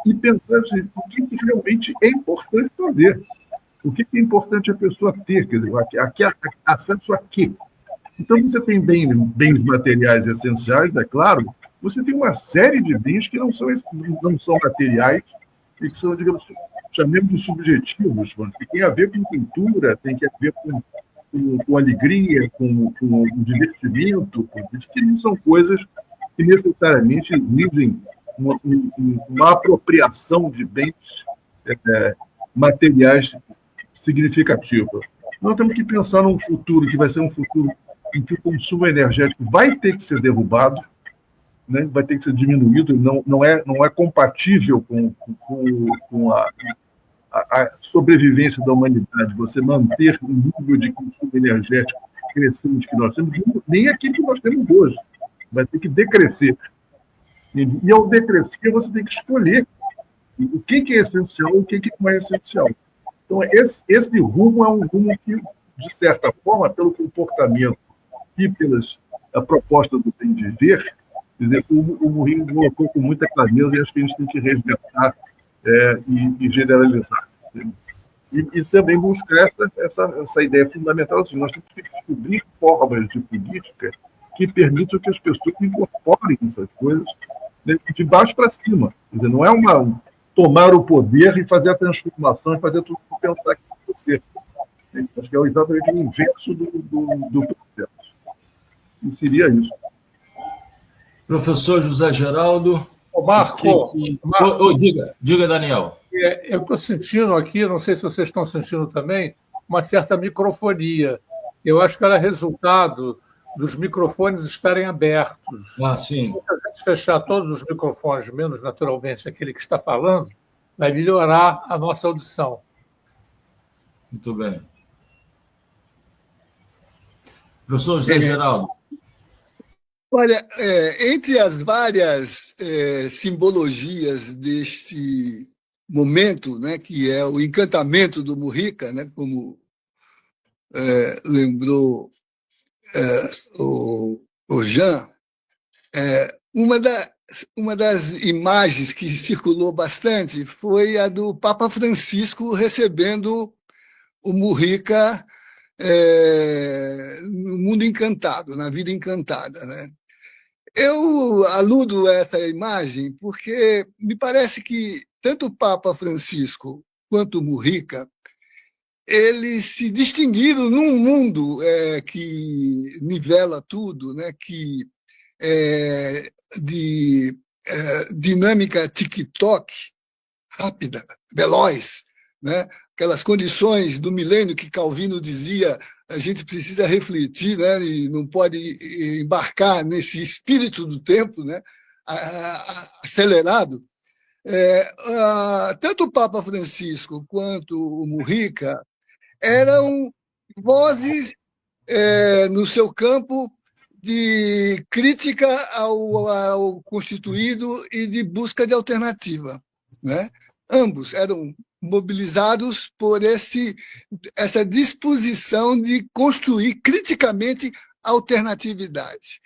e pensar assim, o que realmente é importante fazer. O que é importante a pessoa ter, quer dizer, acesso a quê? Então, você tem bens materiais essenciais, é claro, você tem uma série de bens que não são materiais e que são, digamos, chamemos de subjetivos, que tem a ver com cultura, tem a ver com alegria, com divertimento, que não são coisas que necessariamente exigem uma apropriação de bens materiais significativa. Nós temos que pensar num futuro que vai ser um futuro em que o consumo energético vai ter que ser derrubado, né? Vai ter que ser diminuído, não é compatível com a sobrevivência da humanidade, você manter o nível de consumo energético crescente que nós temos, nem aquilo que nós temos hoje. Vai ter que decrescer. E ao decrescer, você tem que escolher o que é essencial e o que não é essencial. Então, esse rumo é um rumo que, de certa forma, pelo comportamento e pelas propostas do bem viver, o Mourinho colocou com muita clareza, e acho que a gente tem que resgatar e generalizar. E também buscar essa ideia fundamental. Assim, nós temos que descobrir formas de política que permitam que as pessoas incorporem essas coisas, né, de baixo para cima. Quer dizer, não é tomar o poder e fazer a transformação e fazer tudo que pensar que pode ser. Acho que é exatamente o inverso do processo. E seria isso. Professor José Geraldo. Marco, diga, Daniel. Eu estou sentindo aqui, não sei se vocês estão sentindo também, uma certa microfonia. Eu acho que ela é resultado dos microfones estarem abertos. Sim. Se a gente fechar todos os microfones, menos naturalmente aquele que está falando, vai melhorar a nossa audição. Muito bem. Professor José Geraldo. Olha, entre as várias simbologias deste momento, né, que é o encantamento do Mujica, né, como lembrou o Ô, Jean, uma das imagens que circulou bastante foi a do Papa Francisco recebendo o Mujica no mundo encantado, na vida encantada, né? Eu aludo a essa imagem porque me parece que tanto o Papa Francisco quanto o Mujica eles se distinguiram num mundo que nivela tudo, né? Que de dinâmica TikTok, rápida, veloz, né? Aquelas condições do milênio que Calvino dizia, a gente precisa refletir, né? E não pode embarcar nesse espírito do tempo, né? Acelerado. Tanto o Papa Francisco quanto o Mujica eram vozes no seu campo de crítica ao constituído e de busca de alternativa, né? Ambos eram mobilizados por essa disposição de construir criticamente alternatividade.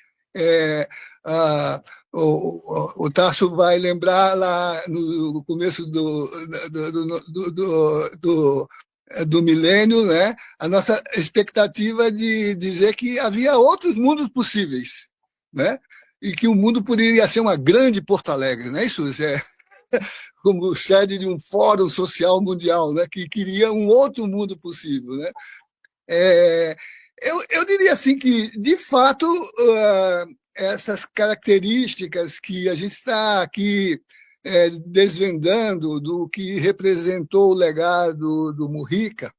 O Tasso vai lembrar lá no começo do milênio, né? A nossa expectativa de dizer que havia outros mundos possíveis, né? E que o mundo poderia ser uma grande Porto Alegre, não é isso? Como sede de um fórum social mundial, né? Que queria um outro mundo possível, né? Eu diria assim que, de fato, essas características que a gente está aqui desvendando do que representou o legado do Mujica,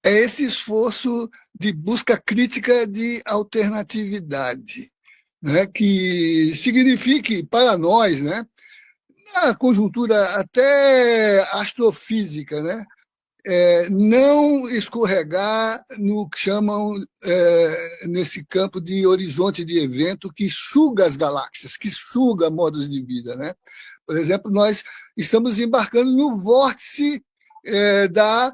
é esse esforço de busca crítica de alternatividade, né, que signifique para nós, né, na conjuntura até astrofísica, né, não escorregar no que chamam, nesse campo de horizonte de evento que suga as galáxias, que suga modos de vida, né? Por exemplo, nós estamos embarcando no vórtice da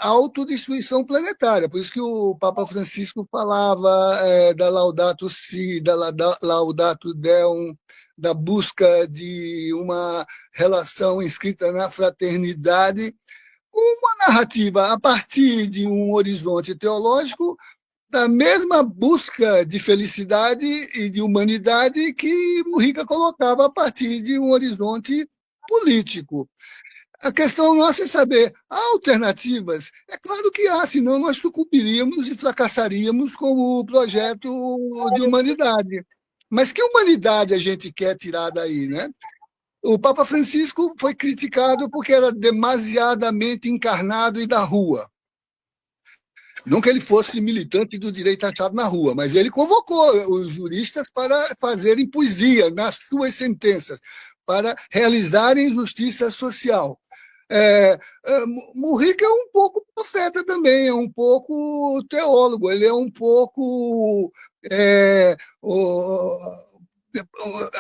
autodestruição planetária. Por isso que o Papa Francisco falava da Laudato Si, da Laudato Deum, da busca de uma relação inscrita na fraternidade, uma narrativa a partir de um horizonte teológico da mesma busca de felicidade e de humanidade que Mujica colocava a partir de um horizonte político. A questão nossa é saber, há alternativas? É claro que há, senão nós sucumbiríamos e fracassaríamos como projeto de humanidade. Mas que humanidade a gente quer tirar daí, né? O Papa Francisco foi criticado porque era demasiadamente encarnado e da rua. Não que ele fosse militante do direito achado na rua, mas ele convocou os juristas para fazerem poesia nas suas sentenças, para realizarem justiça social. Mujica é um pouco profeta também, é um pouco teólogo, ele é um pouco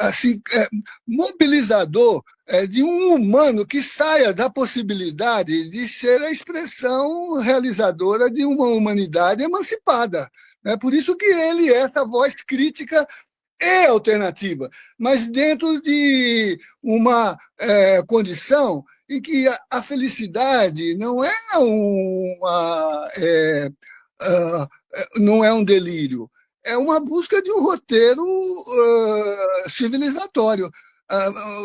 assim, mobilizador de um humano que saia da possibilidade de ser a expressão realizadora de uma humanidade emancipada. Por isso que ele é essa voz crítica e alternativa, mas dentro de uma condição em que a felicidade não é um delírio, é uma busca de um roteiro civilizatório.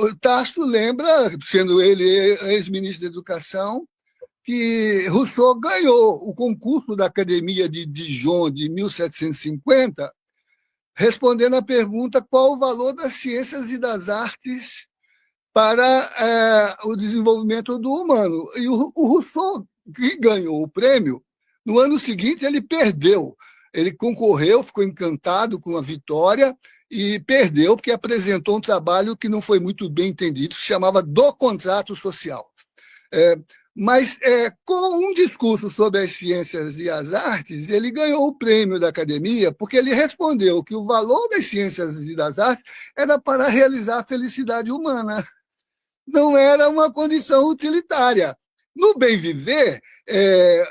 O Tasso lembra, sendo ele ex-ministro da Educação, que Rousseau ganhou o concurso da Academia de Dijon de 1750, respondendo à pergunta qual o valor das ciências e das artes para o desenvolvimento do humano. E o Rousseau, que ganhou o prêmio, no ano seguinte ele perdeu. Ele concorreu, ficou encantado com a vitória e perdeu porque apresentou um trabalho que não foi muito bem entendido, se chamava Do Contrato Social. Mas com um discurso sobre as ciências e as artes, ele ganhou o prêmio da academia porque ele respondeu que o valor das ciências e das artes era para realizar a felicidade humana. Não era uma condição utilitária. No Bem Viver,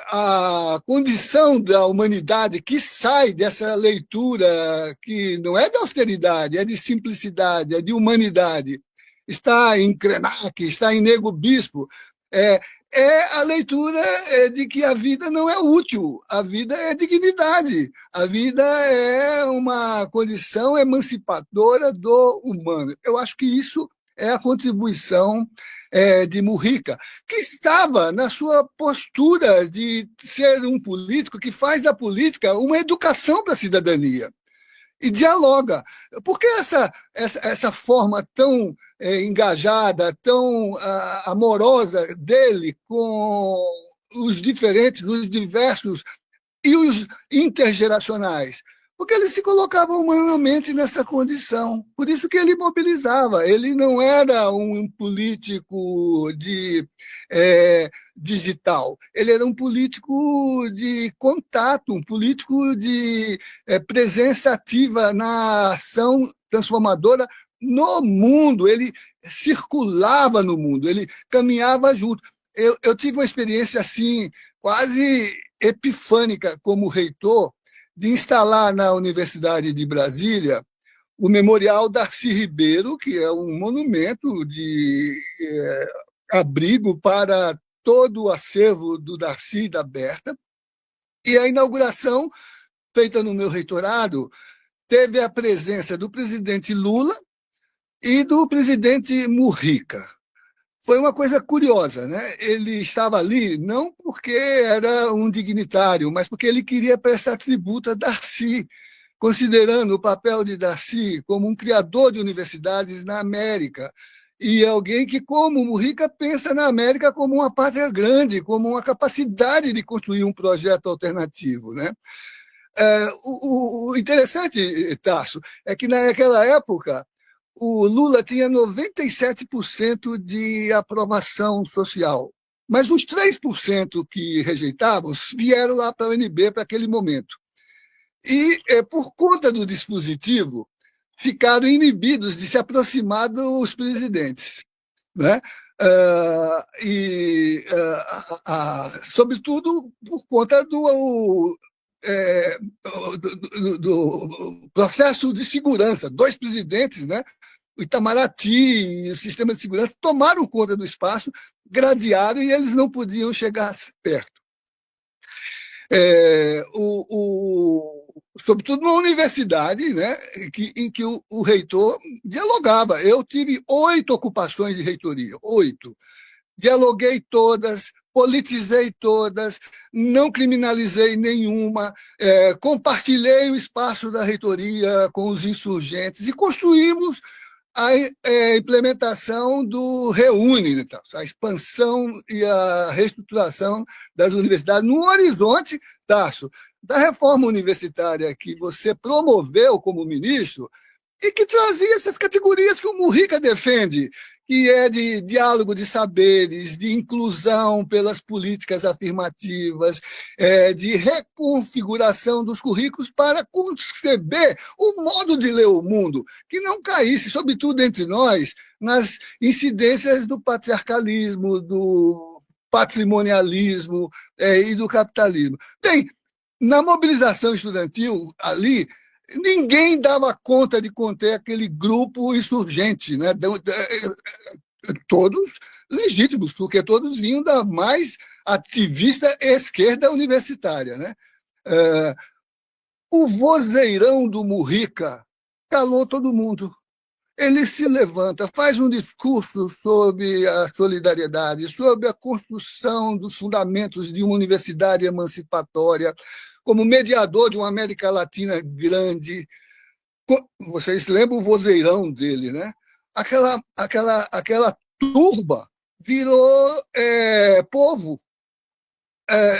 a condição da humanidade que sai dessa leitura, que não é de austeridade, é de simplicidade, é de humanidade, está em Krenak, está em Nego Bispo, é a leitura de que a vida não é útil, a vida é dignidade, a vida é uma condição emancipadora do humano. Eu acho que isso é a contribuição de Mujica, que estava na sua postura de ser um político que faz da política uma educação para a cidadania e dialoga. Por que essa forma tão engajada, tão amorosa dele com os diferentes, os diversos e os intergeracionais? Porque ele se colocava humanamente nessa condição. Por isso que ele mobilizava. Ele não era um político digital. Ele era um político de contato, um político de presença ativa na ação transformadora no mundo. Ele circulava no mundo, ele caminhava junto. Eu tive uma experiência assim, quase epifânica como reitor, de instalar na Universidade de Brasília o Memorial Darcy Ribeiro, que é um monumento de abrigo para todo o acervo do Darcy e da Berta. E a inauguração, feita no meu reitorado, teve a presença do presidente Lula e do presidente Mujica. Foi uma coisa curiosa, né? Ele estava ali não porque era um dignitário, mas porque ele queria prestar tributo a Darcy, considerando o papel de Darcy como um criador de universidades na América e alguém que, como Mujica, pensa na América como uma pátria grande, como uma capacidade de construir um projeto alternativo, né? O interessante, Tasso, é que naquela época o Lula tinha 97% de aprovação social, mas os 3% que rejeitavam vieram lá para a UNB para aquele momento. E, por conta do dispositivo, ficaram inibidos de se aproximar dos presidentes, né? Sobretudo por conta do processo de segurança. 2 presidentes, né? O Itamaraty e o sistema de segurança tomaram conta do espaço, gradearam e eles não podiam chegar perto. Sobretudo na universidade, né, em que o reitor dialogava. Eu tive 8 ocupações de reitoria, 8. Dialoguei todas, politizei todas, não criminalizei nenhuma, compartilhei o espaço da reitoria com os insurgentes e construímos a implementação do Reúne, então, a expansão e a reestruturação das universidades no horizonte, Tasso, da reforma universitária que você promoveu como ministro e que trazia essas categorias que o Mujica defende, que é de diálogo de saberes, de inclusão pelas políticas afirmativas, de reconfiguração dos currículos para conceber o modo de ler o mundo, que não caísse, sobretudo entre nós, nas incidências do patriarcalismo, do patrimonialismo e do capitalismo. Bem, na mobilização estudantil ali, ninguém dava conta de conter aquele grupo insurgente, né? Todos legítimos, porque todos vinham da mais ativista esquerda universitária, né? O vozeirão do Mujica calou todo mundo. Ele se levanta, faz um discurso sobre a solidariedade, sobre a construção dos fundamentos de uma universidade emancipatória, como mediador de uma América Latina grande. Vocês lembram o vozeirão dele, né? Aquela turba virou povo,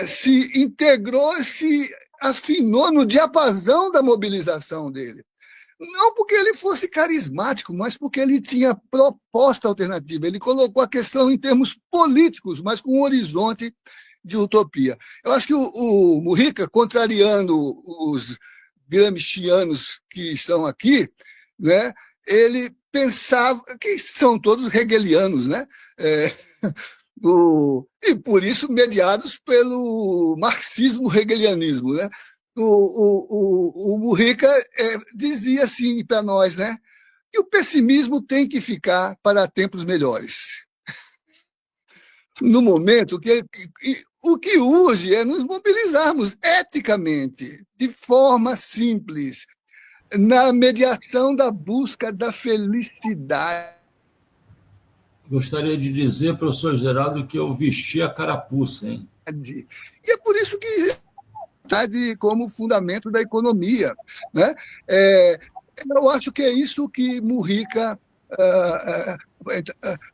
se integrou, se afinou no diapasão da mobilização dele. Não porque ele fosse carismático, mas porque ele tinha proposta alternativa. Ele colocou a questão em termos políticos, mas com um horizonte de utopia. Eu acho que o Mujica, contrariando os gramscianos que estão aqui, né, ele pensava, que são todos hegelianos, né? E por isso mediados pelo marxismo-hegelianismo, né? O Mujica dizia assim para nós, né? Que o pessimismo tem que ficar para tempos melhores. No momento o que urge é nos mobilizarmos eticamente, de forma simples, na mediação da busca da felicidade. Gostaria de dizer, professor Geraldo, que eu vesti a carapuça, hein? E é por isso que está como fundamento da economia, né? Eu acho que é isso que Mujica.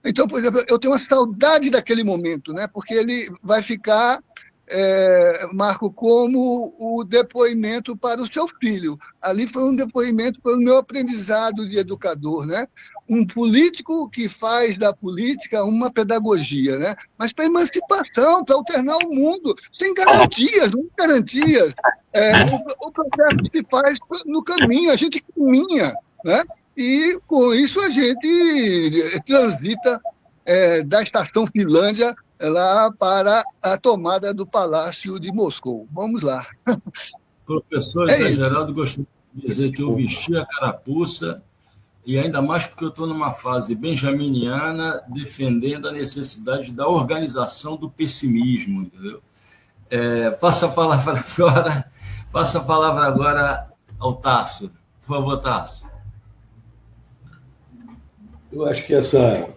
Então, por exemplo, eu tenho uma saudade daquele momento, né? Porque ele vai ficar, Marco, como o depoimento para o seu filho. Ali foi um depoimento para o meu aprendizado de educador, né? Um político que faz da política uma pedagogia, né? Mas para emancipação, para alternar o mundo, sem garantias, não garantias. O processo se faz no caminho, a gente caminha, né? E, com isso, a gente transita da estação Finlândia lá para a tomada do Palácio de Moscou. Vamos lá. Professor Zé Geraldo, gostaria de dizer que eu vesti a carapuça, e ainda mais porque eu estou numa fase benjaminiana defendendo a necessidade da organização do pessimismo, entendeu? Passa a palavra agora ao Tarso. Por favor, Tarso. Eu acho que essa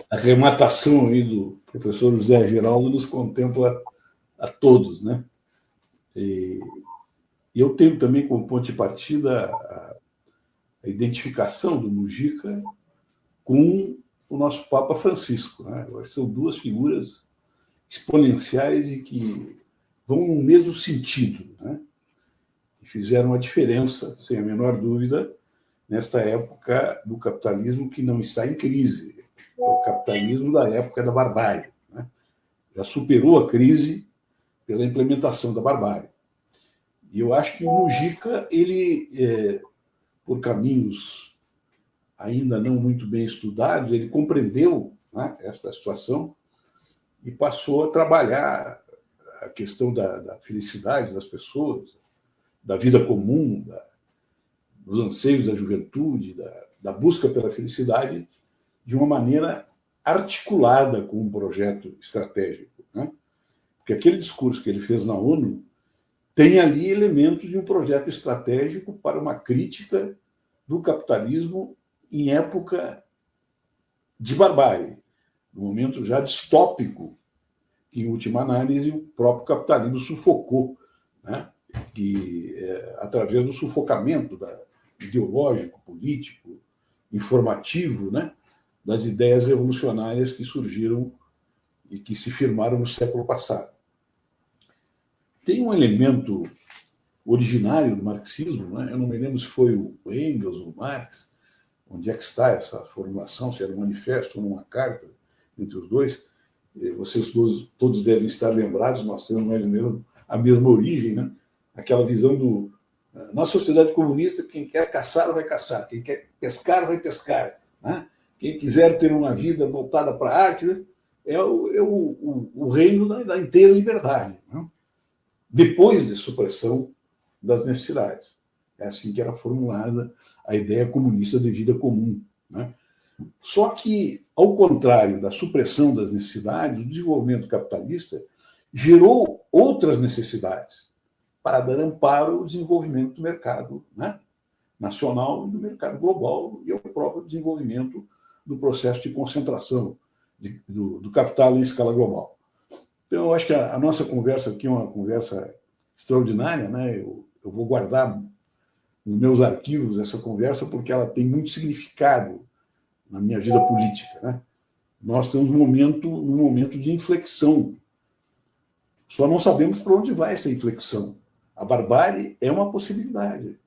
arrematação aí do professor José Geraldo nos contempla a todos, né? E eu tenho também como ponto de partida a identificação do Mujica com o nosso Papa Francisco, né? Eu acho que são duas figuras exponenciais e que vão no mesmo sentido, né? E fizeram a diferença, sem a menor dúvida, nesta época do capitalismo que não está em crise. É o capitalismo da época da barbárie, né? Já superou a crise pela implementação da barbárie. E eu acho que o Mujica, ele, por caminhos ainda não muito bem estudados, ele compreendeu, né, esta situação e passou a trabalhar a questão da felicidade das pessoas, da vida comum, dos anseios da juventude, da busca pela felicidade, de uma maneira articulada com um projeto estratégico, né? Porque aquele discurso que ele fez na ONU tem ali elementos de um projeto estratégico para uma crítica do capitalismo em época de barbárie, no momento já distópico, que, em última análise, o próprio capitalismo sufocou, né? Que, através do sufocamento ideológico, político, informativo, né, das ideias revolucionárias que surgiram e que se firmaram no século passado. Tem um elemento originário do marxismo, né? Eu não me lembro se foi o Engels ou o Marx, onde é que está essa formulação, se era um manifesto ou uma carta entre os dois. Vocês todos devem estar lembrados, nós temos mais ou menos a mesma origem, né? Aquela visão na sociedade comunista, quem quer caçar vai caçar, quem quer pescar vai pescar, né? Quem quiser ter uma vida voltada para a arte, né, é o reino da inteira liberdade, né? Depois de supressão das necessidades. É assim que era formulada a ideia comunista de vida comum, né? Só que, ao contrário da supressão das necessidades, o desenvolvimento capitalista gerou outras necessidades para dar amparo ao desenvolvimento do mercado, né, nacional e do mercado global e ao próprio desenvolvimento do processo de concentração do capital em escala global. Então, eu acho que a nossa conversa aqui é uma conversa extraordinária, né? Eu vou guardar nos meus arquivos essa conversa porque ela tem muito significado na minha vida política, né? Nós estamos num momento de inflexão. Só não sabemos para onde vai essa inflexão. A barbárie é uma possibilidade.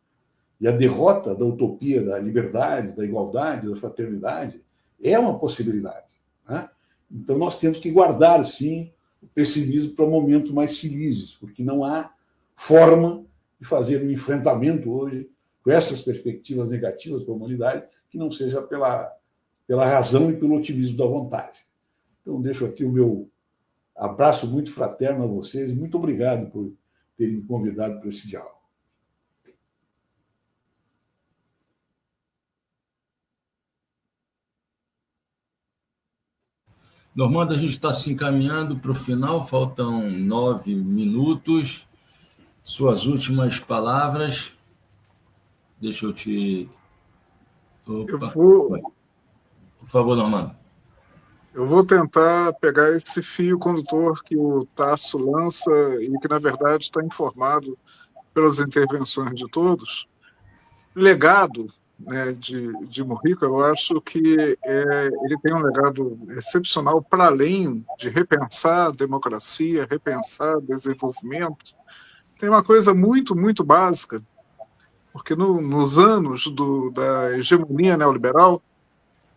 E a derrota da utopia da liberdade, da igualdade, da fraternidade é uma possibilidade, né? Então, nós temos que guardar, sim, o pessimismo para momentos mais felizes, porque não há forma de fazer um enfrentamento hoje com essas perspectivas negativas para a humanidade que não seja pela razão e pelo otimismo da vontade. Então, deixo aqui o meu abraço muito fraterno a vocês e muito obrigado por terem me convidado para esse diálogo. Normando, a gente está se encaminhando para o final, faltam 9 minutos. Suas últimas palavras. Deixa eu te... Opa. Por favor, Normando. Eu vou tentar pegar esse fio condutor que o Tarso lança e que, na verdade, está informado pelas intervenções de todos. Legado, né, de Mujica, eu acho que ele tem um legado excepcional para além de repensar a democracia, repensar desenvolvimento. Tem uma coisa muito, muito básica, porque nos anos da hegemonia neoliberal,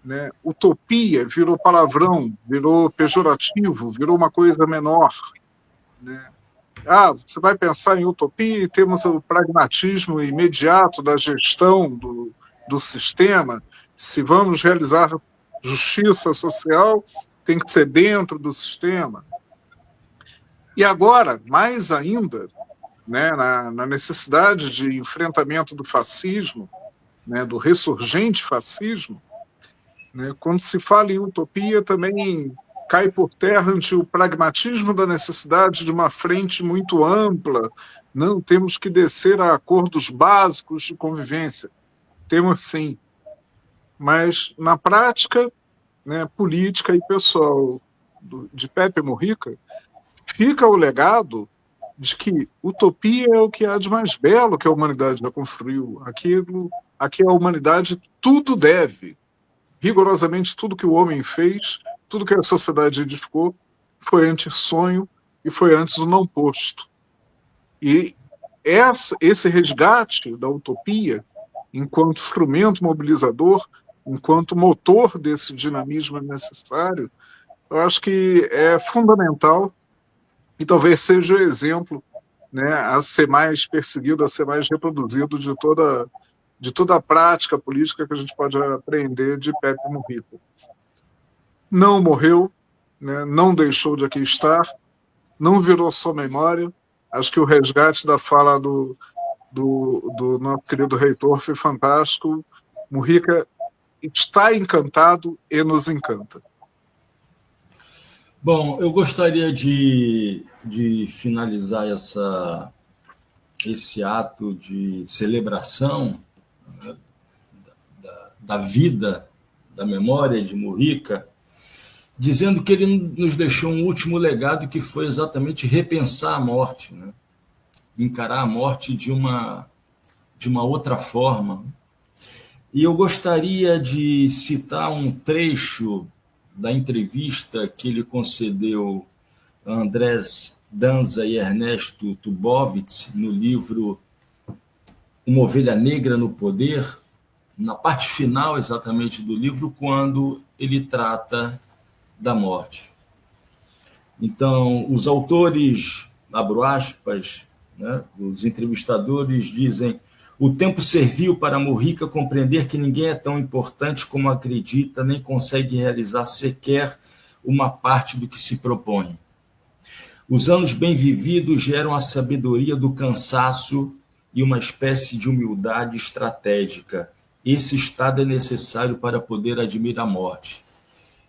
né, utopia virou palavrão, virou pejorativo, virou uma coisa menor. Né? Você vai pensar em utopia e temos o pragmatismo imediato da gestão do sistema. Se vamos realizar justiça social, tem que ser dentro do sistema. E agora, mais ainda, né, na necessidade de enfrentamento do fascismo, né, do ressurgente fascismo, né, quando se fala em utopia, também cai por terra ante o pragmatismo da necessidade de uma frente muito ampla. Não temos que descer a acordos básicos de convivência. Temos sim. Mas, na prática, né, política e pessoal de Pepe Mujica, fica o legado de que utopia é o que há de mais belo que a humanidade já construiu. Aqui a humanidade tudo deve. Rigorosamente tudo que o homem fez, tudo que a sociedade edificou, foi antes sonho e foi antes o não posto. E esse resgate da utopia, enquanto instrumento mobilizador, enquanto motor desse dinamismo necessário, eu acho que é fundamental e talvez seja o exemplo, né, a ser mais perseguido, a ser mais reproduzido de toda a prática política que a gente pode aprender de Pepe Mujica. Não morreu, né, não deixou de aqui estar, não virou só memória. Acho que o resgate da fala do nosso querido reitor foi fantástico. Mujica está encantado e nos encanta. Bom, eu gostaria de finalizar esse ato de celebração, né, da vida, da memória de Mujica, dizendo que ele nos deixou um último legado que foi exatamente repensar a morte, né? Encarar a morte de uma outra forma. E eu gostaria de citar um trecho da entrevista que ele concedeu a Andrés Danza e Ernesto Tubowitz no livro Uma Ovelha Negra no Poder, na parte final exatamente do livro, quando ele trata da morte. Então, os autores, abro aspas, né, os entrevistadores dizem: o tempo serviu para Mujica compreender que ninguém é tão importante como acredita, nem consegue realizar sequer uma parte do que se propõe. Os anos bem vividos geram a sabedoria do cansaço e uma espécie de humildade estratégica. Esse estado é necessário para poder admirar a morte.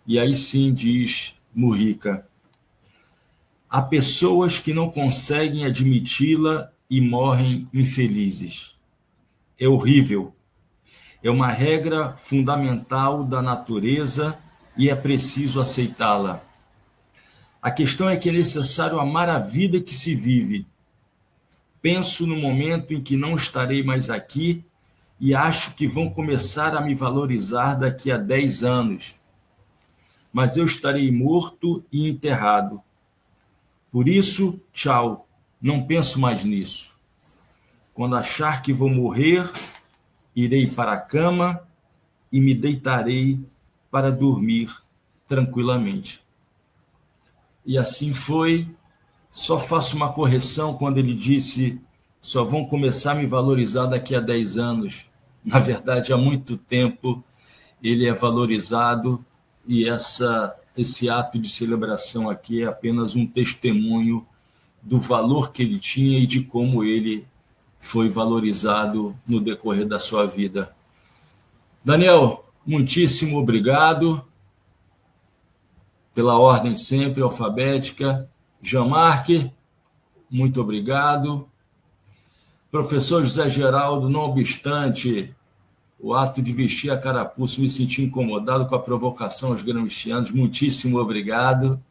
E aí sim diz Mujica: há pessoas que não conseguem admiti-la e morrem infelizes. É horrível. É uma regra fundamental da natureza e é preciso aceitá-la. A questão é que é necessário amar a vida que se vive. Penso no momento em que não estarei mais aqui e acho que vão começar a me valorizar daqui a 10 anos. Mas eu estarei morto e enterrado. Por isso, tchau, não penso mais nisso. Quando achar que vou morrer, irei para a cama e me deitarei para dormir tranquilamente. E assim foi. Só faço uma correção quando ele disse: só vão começar a me valorizar daqui a 10 anos. Na verdade, há muito tempo ele é valorizado, e essa esse ato de celebração aqui é apenas um testemunho do valor que ele tinha e de como ele foi valorizado no decorrer da sua vida. Daniel, muitíssimo obrigado pela ordem sempre alfabética. Jean-Marc, muito obrigado. Professor José Geraldo, não obstante o ato de vestir a carapuça, me senti incomodado com a provocação aos gramscianos. Muitíssimo obrigado.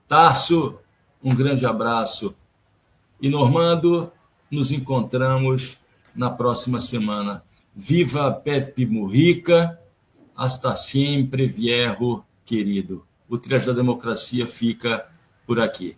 Tarso, um grande abraço. E Normando, nos encontramos na próxima semana. Viva Pepe Mujica, hasta siempre, viejo querido. O Triângulo da Democracia fica por aqui.